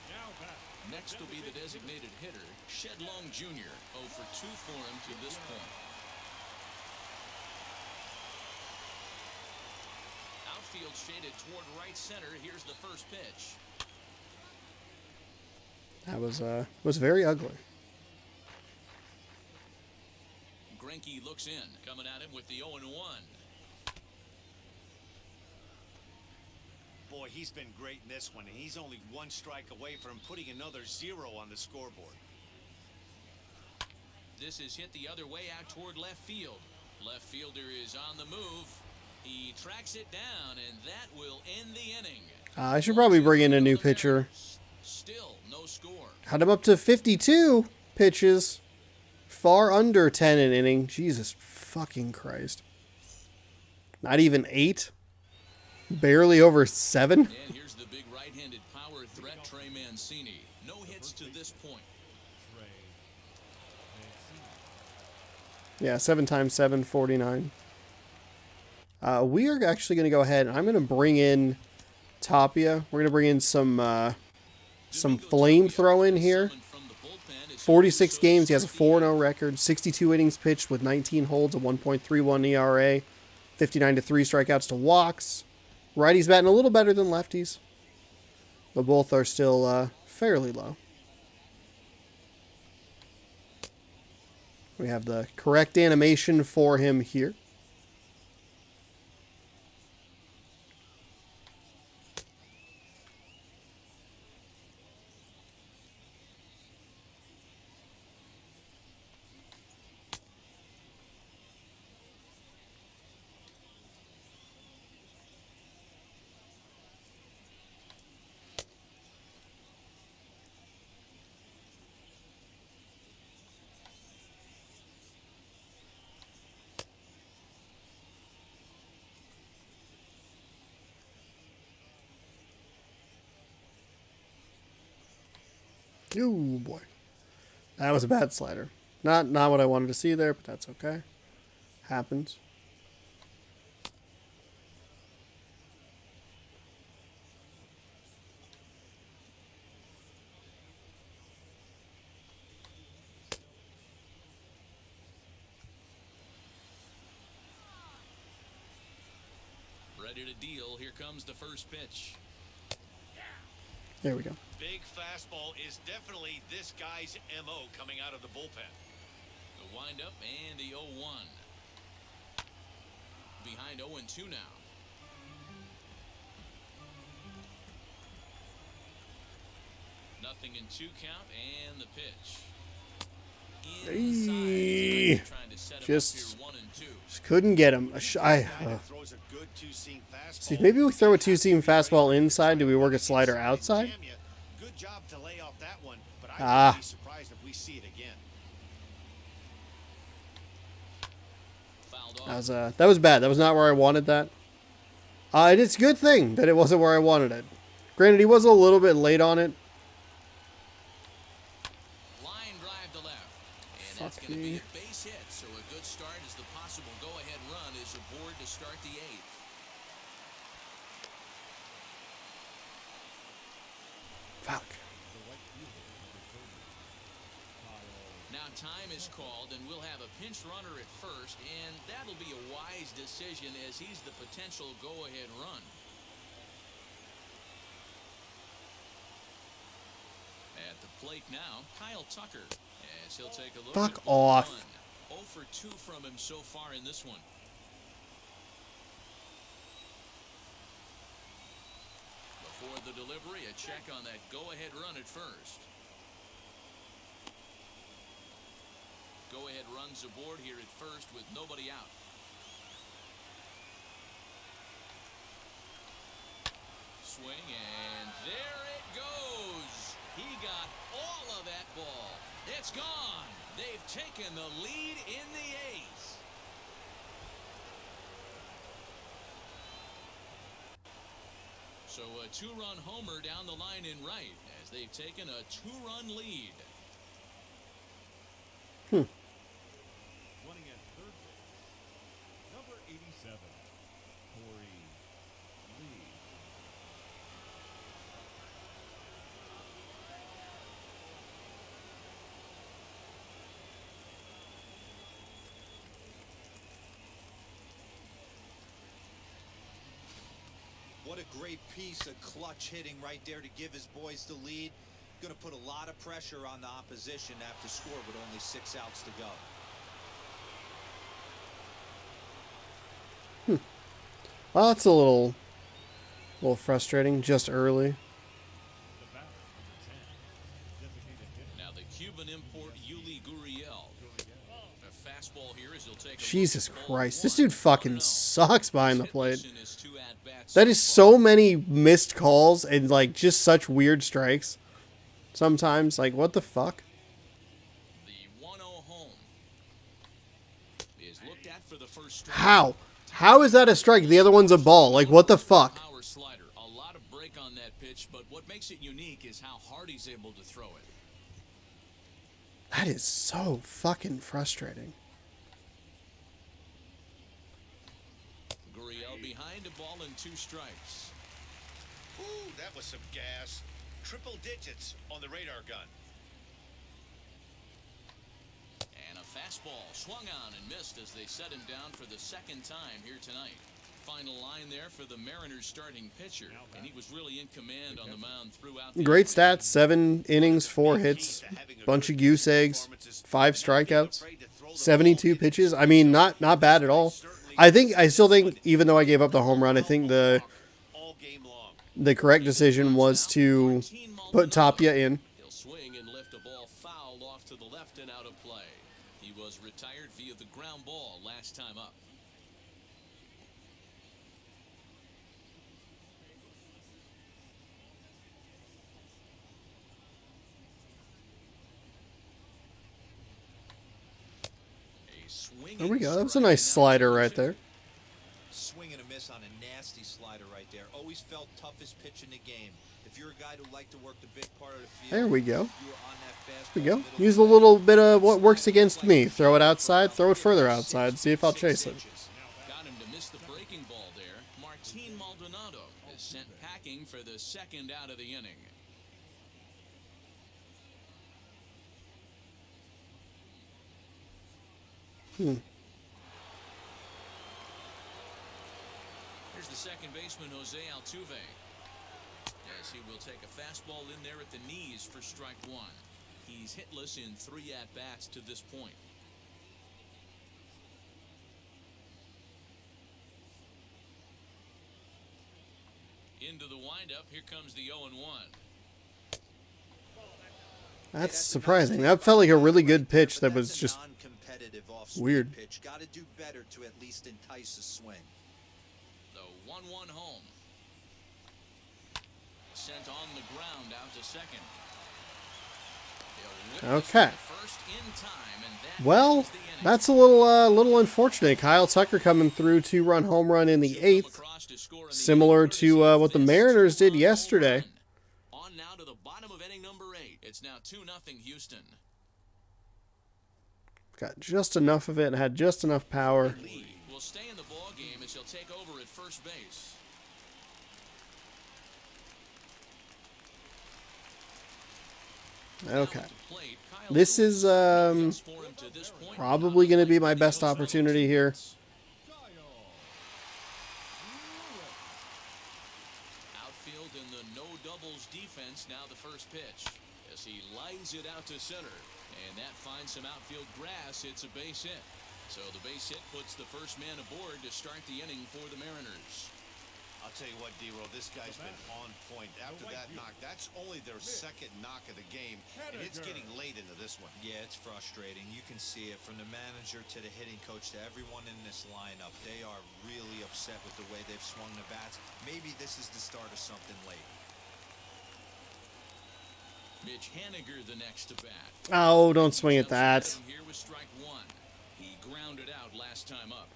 [SPEAKER 6] Now back.
[SPEAKER 2] Next will be the designated hitter, Shed Long Jr. 0 for 2 for him to this point. Outfield shaded toward right center. Here's the first pitch.
[SPEAKER 1] That was very ugly.
[SPEAKER 2] Greinke looks in, coming at him with the 0-1.
[SPEAKER 3] Boy, he's been great in this one, and he's only 1 strike away from putting another 0 on the scoreboard.
[SPEAKER 2] This is hit the other way out toward left field. Left fielder is on the move. He tracks it down, and that will end the inning.
[SPEAKER 1] I should probably bring in a new pitcher.
[SPEAKER 2] Still no score.
[SPEAKER 1] Cut him up to 52 pitches. Far under 10 an inning. Jesus fucking Christ. Not even 8. Barely over 7.
[SPEAKER 2] And here's the big right-handed power threat, Trey Mancini. No hits to this point.
[SPEAKER 1] Yeah, 7 times 7, 49. We are actually going to go ahead and I'm going to bring in Tapia. We're going to bring in some flamethrow in here. 46 games. He has a 4-0 record. 62 innings pitched with 19 holds, a 1.31 ERA. 59 to 3 strikeouts to walks. Righties batting a little better than lefties, but both are still fairly low. We have the correct animation for him here. Oh boy, that was a bad slider. Not what I wanted to see there, but that's okay. Happens.
[SPEAKER 2] Ready to deal. Here comes the first pitch.
[SPEAKER 1] There we go.
[SPEAKER 3] Big fastball is definitely this guy's MO coming out of the bullpen.
[SPEAKER 2] The windup and the 0-1. Behind 0-2 now. Nothing in 2 count and the pitch.
[SPEAKER 1] Hey,
[SPEAKER 2] Trying to set him
[SPEAKER 1] just
[SPEAKER 2] up here 1 and 2.
[SPEAKER 1] couldn't get him.
[SPEAKER 3] Throws a good two-seam fastball.
[SPEAKER 1] See, maybe we throw a 2-seam fastball inside. Do we work a slider outside?
[SPEAKER 3] Good job to lay off that one, but I wouldn't be surprised if we see it again.
[SPEAKER 1] That was bad. That was not where I wanted that. And it's a good thing that it wasn't where I wanted it. Granted, he was a little bit late on it.
[SPEAKER 2] Line drive to left. And that's going to be a base hit, so a good start as the possible go-ahead run is aboard to start the 8th.
[SPEAKER 1] Fuck.
[SPEAKER 2] Now time is called, and we'll have a pinch runner at first, and that'll be a wise decision as he's the potential go-ahead run. At the plate now, Kyle Tucker, as he'll take a look.
[SPEAKER 1] Fuck
[SPEAKER 2] at ball
[SPEAKER 1] off.
[SPEAKER 2] 1. 0 for 2 from him so far in this one. Before the delivery, a check on that go-ahead run at first. Go-ahead runs aboard here at first with nobody out. Swing, and there it goes. He got all of that ball. It's gone. They've taken the lead in the 8th. So a 2-run homer down the line in right as they've taken a 2-run lead.
[SPEAKER 6] Running at third base, number 87, Corey Lee.
[SPEAKER 4] What a great piece of clutch hitting right there to give his boys the lead. Going to put a lot of pressure on the opposition after score with only 6 outs to go.
[SPEAKER 1] Well, that's a little frustrating just early.
[SPEAKER 6] The batter, number 10, designated hitter.
[SPEAKER 2] Now the Cuban import Yuli Gurriel. A fastball here as he'll take a
[SPEAKER 1] Jesus
[SPEAKER 2] look at
[SPEAKER 1] Christ.
[SPEAKER 2] ball
[SPEAKER 1] This dude
[SPEAKER 2] one.
[SPEAKER 1] fucking
[SPEAKER 2] 1-0.
[SPEAKER 1] sucks behind the
[SPEAKER 2] He's
[SPEAKER 1] plate.
[SPEAKER 2] hitless in his 2 at-bats
[SPEAKER 1] That is
[SPEAKER 2] so far.
[SPEAKER 1] so many missed calls and, like, just such weird strikes. Sometimes. Like, what the fuck?
[SPEAKER 2] The 1-0 home is looked at for the first strike.
[SPEAKER 1] How? How is that a strike? The other one's a ball. Like, what the fuck?
[SPEAKER 2] Power slider. A lot of break on that pitch, but what makes it unique is how hard he's able to throw it.
[SPEAKER 1] That is so fucking frustrating.
[SPEAKER 2] Gurriel behind a ball and 2 strikes.
[SPEAKER 3] Ooh, that was some gas. Triple digits on the radar gun.
[SPEAKER 2] And a fastball swung on and missed as they set him down for the 2nd time here tonight. Final line there for the Mariners starting pitcher, and he was really in command on the mound throughout.
[SPEAKER 1] Great stats. 7 innings, 4 hits, bunch of goose eggs, 5 strikeouts, 72 pitches. I mean, not bad at all. I still think, even though I gave up the home run, I think the correct decision was to put Tapia in.
[SPEAKER 2] He'll swing and lift a ball foul off to the left and out of play. He was retired via the ground ball last time up.
[SPEAKER 1] There we go. That was a nice slider right there.
[SPEAKER 4] Swing and a miss on a nasty slider right there. Always felt toughest pitch in the game. If you're a guy who liked to work the big part of the field,
[SPEAKER 1] There we go.
[SPEAKER 4] you were on that fastball
[SPEAKER 1] There we go.
[SPEAKER 4] middle
[SPEAKER 1] Use a little bit of what works against me. Throw it outside, throw it further outside, see if I'll chase it.
[SPEAKER 2] Got him to miss the breaking ball there. Martine Maldonado is sent packing for the 2nd out of the inning. Here's the second baseman, Jose Altuve. As he will take a fastball in there at the knees for strike 1. He's hitless in 3 at-bats to this point. Into the windup, here comes the 0-1.
[SPEAKER 1] That's surprising. That felt like a really good pitch that was just
[SPEAKER 4] non-competitive off-speed
[SPEAKER 1] weird.
[SPEAKER 4] pitch. Got to do better to at least entice a swing.
[SPEAKER 2] The 1-1 home. Sent on the ground out to second. He'll whip this
[SPEAKER 1] Okay.
[SPEAKER 2] to first in time, and that
[SPEAKER 1] Well,
[SPEAKER 2] ends the inning.
[SPEAKER 1] that's a little unfortunate. Kyle Tucker coming through 2-run home run in the
[SPEAKER 2] Come
[SPEAKER 1] 8th.
[SPEAKER 2] across to score in the
[SPEAKER 1] Similar
[SPEAKER 2] inning,
[SPEAKER 1] to
[SPEAKER 2] courtesy of
[SPEAKER 1] what the
[SPEAKER 2] this
[SPEAKER 1] Mariners did
[SPEAKER 2] 2-run
[SPEAKER 1] yesterday.
[SPEAKER 2] home run. On now to the bottom of inning number 8. It's now 2-0 Houston.
[SPEAKER 1] Got just enough of it and had just enough power.
[SPEAKER 2] Lee will stay in the ball game as he'll take over at first base.
[SPEAKER 1] Okay. This is probably going to be my best opportunity here.
[SPEAKER 2] Outfield in the no doubles defense, now the first pitch as he lines it out to center, and that finds some outfield grass. It's a base hit, so the base hit puts the first man aboard to start the inning for the Mariners.
[SPEAKER 3] I'll tell you what, D-Roll, this guy's been on point. After that knock, that's only their 2nd knock of the game, and it's getting late into this one.
[SPEAKER 4] Yeah, it's frustrating. You can see it from the manager to the hitting coach to everyone in this lineup. They are really upset with the way they've swung the bats. Maybe this is the start of something late.
[SPEAKER 2] Mitch Haniger the next to bat.
[SPEAKER 1] Oh, don't swing at that.
[SPEAKER 2] Here was strike 1. He grounded out last time up.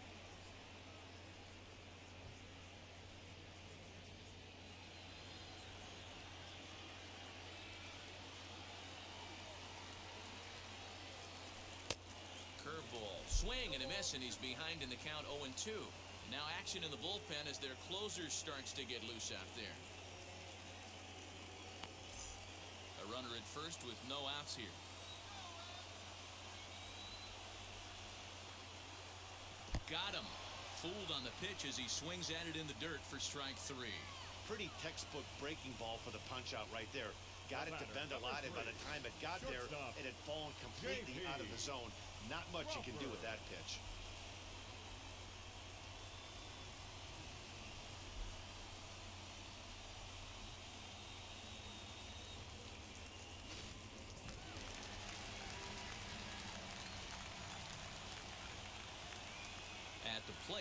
[SPEAKER 2] Curveball, swing and a miss, and he's behind in the count 0-2. Now action in the bullpen as their closer starts to get loose out there. A runner at first with no outs here. Got him. Fooled on the pitch as he swings at it in the dirt for strike 3.
[SPEAKER 3] Pretty textbook breaking ball for the punch-out right there. Got it to bend a lot, and by the time it got there, it had fallen completely out of the zone. Not much you can do with that pitch.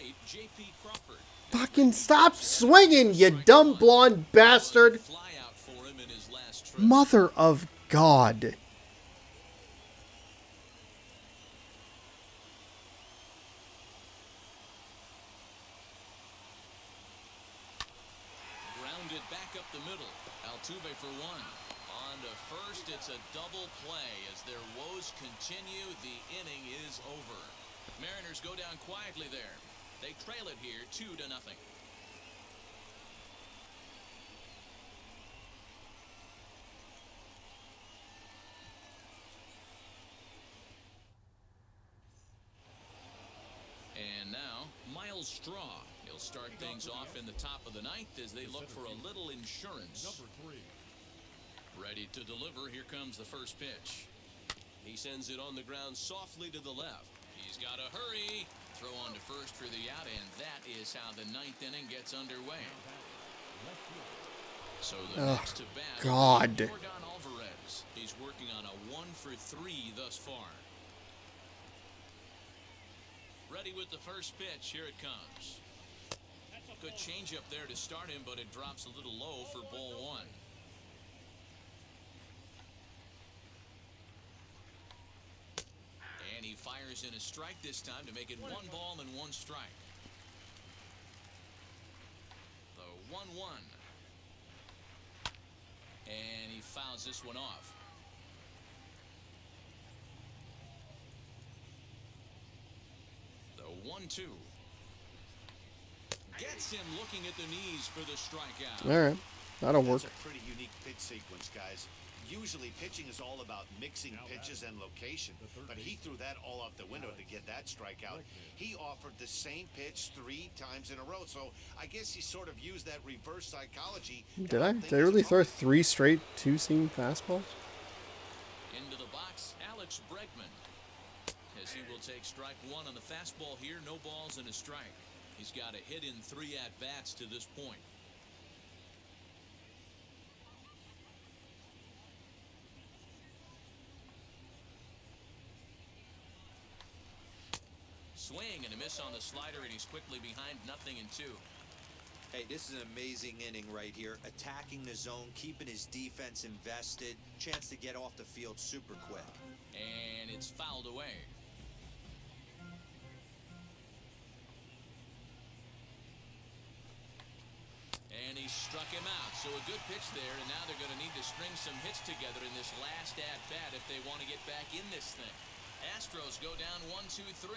[SPEAKER 2] plate, J.P. Crawford.
[SPEAKER 1] Fucking stop swinging, you dumb blonde bastard.
[SPEAKER 2] Fly out for him in his last trip.
[SPEAKER 1] Mother of God.
[SPEAKER 2] Grounded back up the middle. Altuve for one. On to first, it's a double play. As their woes continue, the inning is over. Mariners go down quietly there. They trail it here 2-0. And now, Miles Straw. He'll start things off in the top of the ninth as they look for a little insurance.
[SPEAKER 6] Number 3.
[SPEAKER 2] Ready to deliver. Here comes the first pitch. He sends it on the ground softly to the left. He's got to hurry. Throw on to first for the out, and that is how the ninth inning gets underway. So the next to bat,
[SPEAKER 1] God.
[SPEAKER 2] Jordan Alvarez. He's working on a 1-for-3 thus far. Ready with the first pitch. Here it comes. Good changeup there to start him, but it drops a little low for ball one. And he fires in a strike this time to make it 1 ball and 1 strike. The 1-1. And he fouls this one off. The 1-2. Gets him looking at the knees for the strikeout.
[SPEAKER 1] All right. That'll work.
[SPEAKER 3] That's a pretty unique pitch sequence, guys. Usually pitching is all about mixing pitches and location, but he threw that all out the window to get that strikeout. He offered the same pitch 3 times in a row, so I guess he sort of used that reverse psychology.
[SPEAKER 1] Did I really throw 3 straight 2-seam fastballs?
[SPEAKER 2] Into the box, Alex Bregman. As he will take strike 1 on the fastball here, no balls and a strike. He's got a hit in 3 at-bats to this point. Swing and a miss on the slider, and he's quickly behind 0-2.
[SPEAKER 4] Hey, this is an amazing inning right here. Attacking the zone, keeping his defense invested. Chance to get off the field super quick.
[SPEAKER 2] And it's fouled away. And he struck him out. So a good pitch there, and now they're going to need to string some hits together in this last at-bat if they want to get back in this thing. Astros go down 1-2-3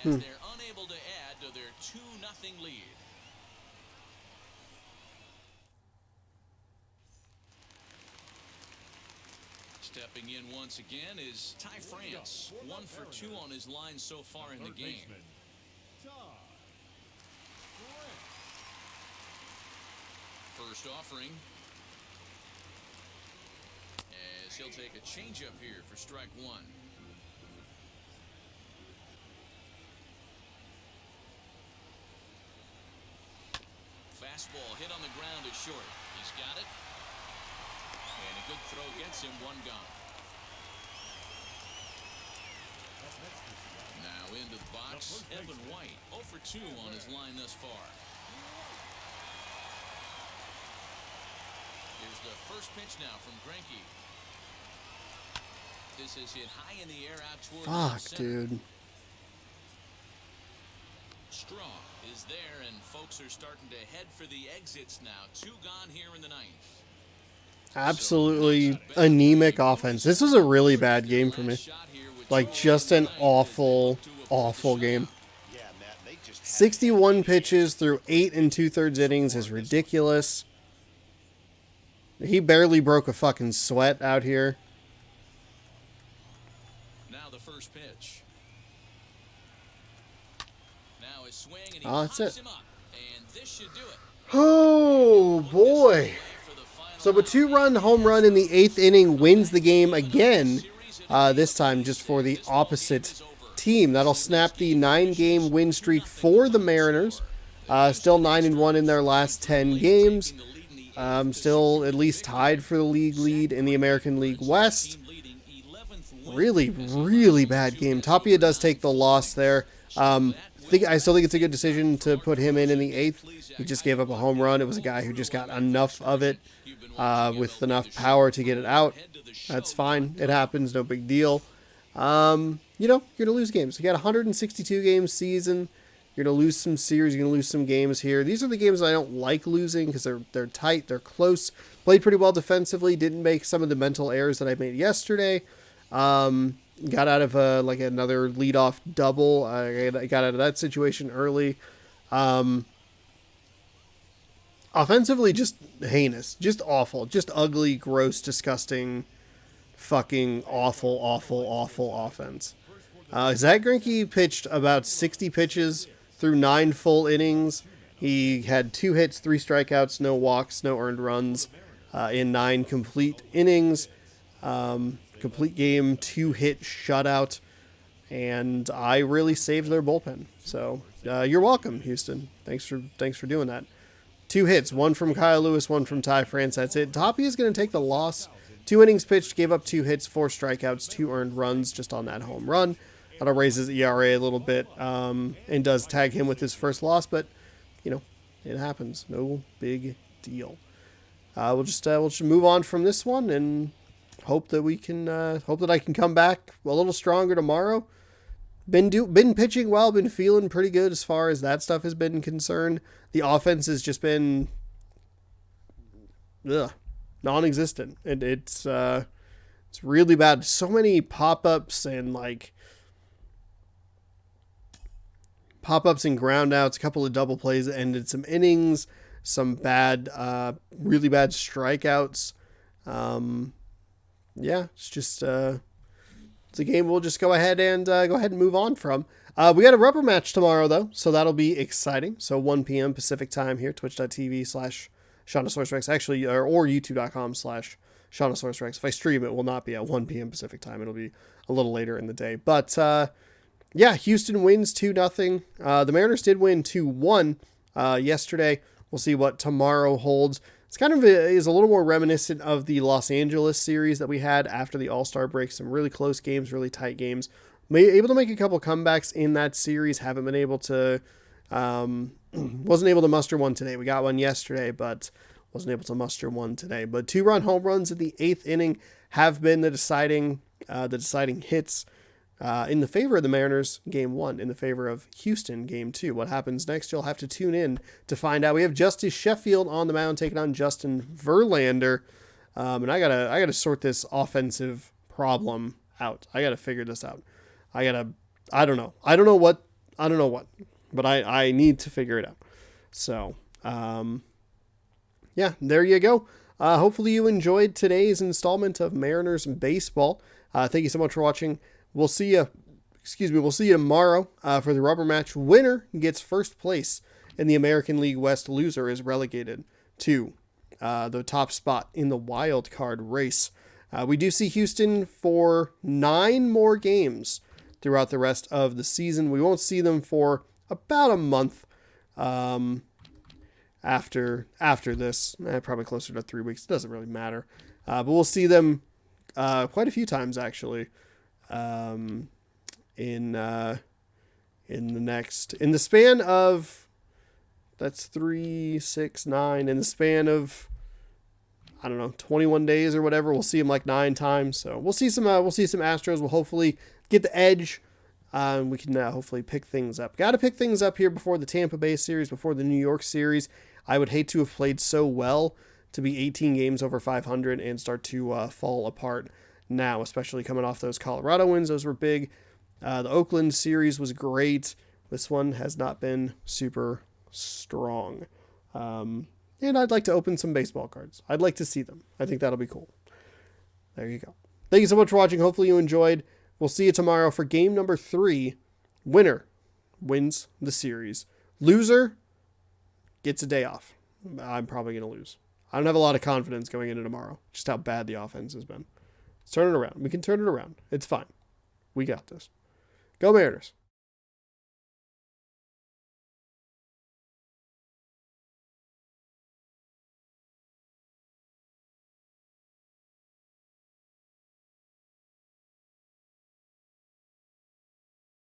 [SPEAKER 2] as they're unable to add to their 2-0 lead. Stepping in once again is Ty France. 1 for 2 on his line so far in the game. First offering. As he'll take a changeup here for strike 1. Fastball hit on the ground is short. He's got it. And a good throw gets him 1 gone. Now into the box, Evan White. 0 for 2 on his line thus far. Here's the first pitch now from Greinke. This is hit high in the air out toward
[SPEAKER 1] Fuck,
[SPEAKER 2] center.
[SPEAKER 1] dude.
[SPEAKER 2] Straw is there, and folks are starting to head for the exits now. 2 gone here in the 9th.
[SPEAKER 1] Absolutely anemic offense. This was a really bad game for me. Like, just an awful, awful game.
[SPEAKER 3] Yeah, Matt, they just
[SPEAKER 1] 61 pitches through 8 2/3 innings is ridiculous. He barely broke a fucking sweat out here.
[SPEAKER 2] Now the first pitch. Now his swing, and he
[SPEAKER 1] That's
[SPEAKER 2] pops
[SPEAKER 1] it.
[SPEAKER 2] him up, and this should do it.
[SPEAKER 1] Oh, boy.
[SPEAKER 2] For the final
[SPEAKER 1] So a 2-run home run in the 8th inning wins the game again. This time just for the opposite team. That'll snap the 9-game win streak for the Mariners. Still 9-1 in their last 10 games. Still at least tied for the league lead in the American League West. Really, really bad game. Tapia does take the loss there. I still think it's a good decision to put him in the 8th. He just gave up a home run. It was a guy who just got enough of it with enough power to get it out. That's fine. It happens. No big deal. You're going to lose games. You got a 162 game season. You're going to lose some series. You're going to lose some games here. These are the games I don't like losing because they're tight. They're close. Played pretty well defensively. Didn't make some of the mental errors that I made yesterday. Got out of another leadoff double. I got out of that situation early. Offensively, just heinous. Just awful. Just ugly, gross, disgusting, fucking awful offense. Zach Greinke pitched about 60 pitches through 9 full innings. He had 2 hits, 3 strikeouts, no walks, no earned runs in 9 complete innings. Complete game, 2-hit shutout, and I really saved their bullpen. So you're welcome, Houston. Thanks for doing that. 2 hits, 1 from Kyle Lewis, 1 from Ty France. That's it. Toppy is going to take the loss. 2 innings pitched, gave up 2 hits, 4 strikeouts, 2 earned runs just on that home run. That'll raise his ERA a little bit and does tag him with his first loss, but it happens. No big deal. We'll just move on from this one and hope that I can come back a little stronger tomorrow. Been pitching well, been feeling pretty good as far as that stuff has been concerned. The offense has just been non-existent. It's really bad. So many pop-ups and ground outs, a couple of double plays that ended some innings, some really bad strikeouts. It's just it's a game we'll just go ahead and move on from. We got a rubber match tomorrow though, so that'll be exciting. So 1 p.m. Pacific time here, twitch.tv/ShaunaSourceRex, actually, or youtube.com/ShaunaSourceRex. If I stream, it will not be at 1 p.m. Pacific time. It'll be a little later in the day. But Houston wins 2-0. The Mariners did win 2-1 yesterday. We'll see what tomorrow holds. It's kind of is a little more reminiscent of the Los Angeles series that we had after the All-Star break. Some really close games, really tight games. Able to make a couple comebacks in that series. Haven't been able to, wasn't able to muster one today. We got one yesterday, but wasn't able to muster one today. But 2-run home runs at the 8th inning have been the deciding hits in the favor of the Mariners, game 1, in the favor of Houston, game 2. What happens next, you'll have to tune in to find out. We have Justice Sheffield on the mound taking on Justin Verlander. And I gotta sort this offensive problem out. I gotta figure this out. I don't know what, but I need to figure it out. So, there you go. Hopefully you enjoyed today's installment of Mariners Baseball. Thank you so much for watching. We'll see you tomorrow for the rubber match. Winner gets first place in the American League West. Loser is relegated to the top spot in the wild card race. We do see Houston for 9 more games throughout the rest of the season. We won't see them for about a month after this. Probably closer to 3 weeks. It doesn't really matter. But we'll see them quite a few times, actually. In the span of, that's 3, 6, 9, in the span of, 21 days or whatever, we'll see him 9 times. So we'll see some Astros. We'll hopefully get the edge. We can hopefully pick things up. Got to pick things up here before the Tampa Bay series, before the New York series. I would hate to have played so well to be 18 games over 500 and start to fall apart now, especially coming off those Colorado wins. Those were big. The Oakland series was great. This one has not been super strong. And I'd like to open some baseball cards. I'd like to see them. I think that'll be cool. There you go. Thank you so much for watching. Hopefully you enjoyed. We'll see you tomorrow for game number 3. Winner wins the series. Loser gets a day off. I'm probably going to lose. I don't have a lot of confidence going into tomorrow. Just how bad the offense has been. Let's turn it around. We can turn it around. It's fine. We got this. Go Mariners.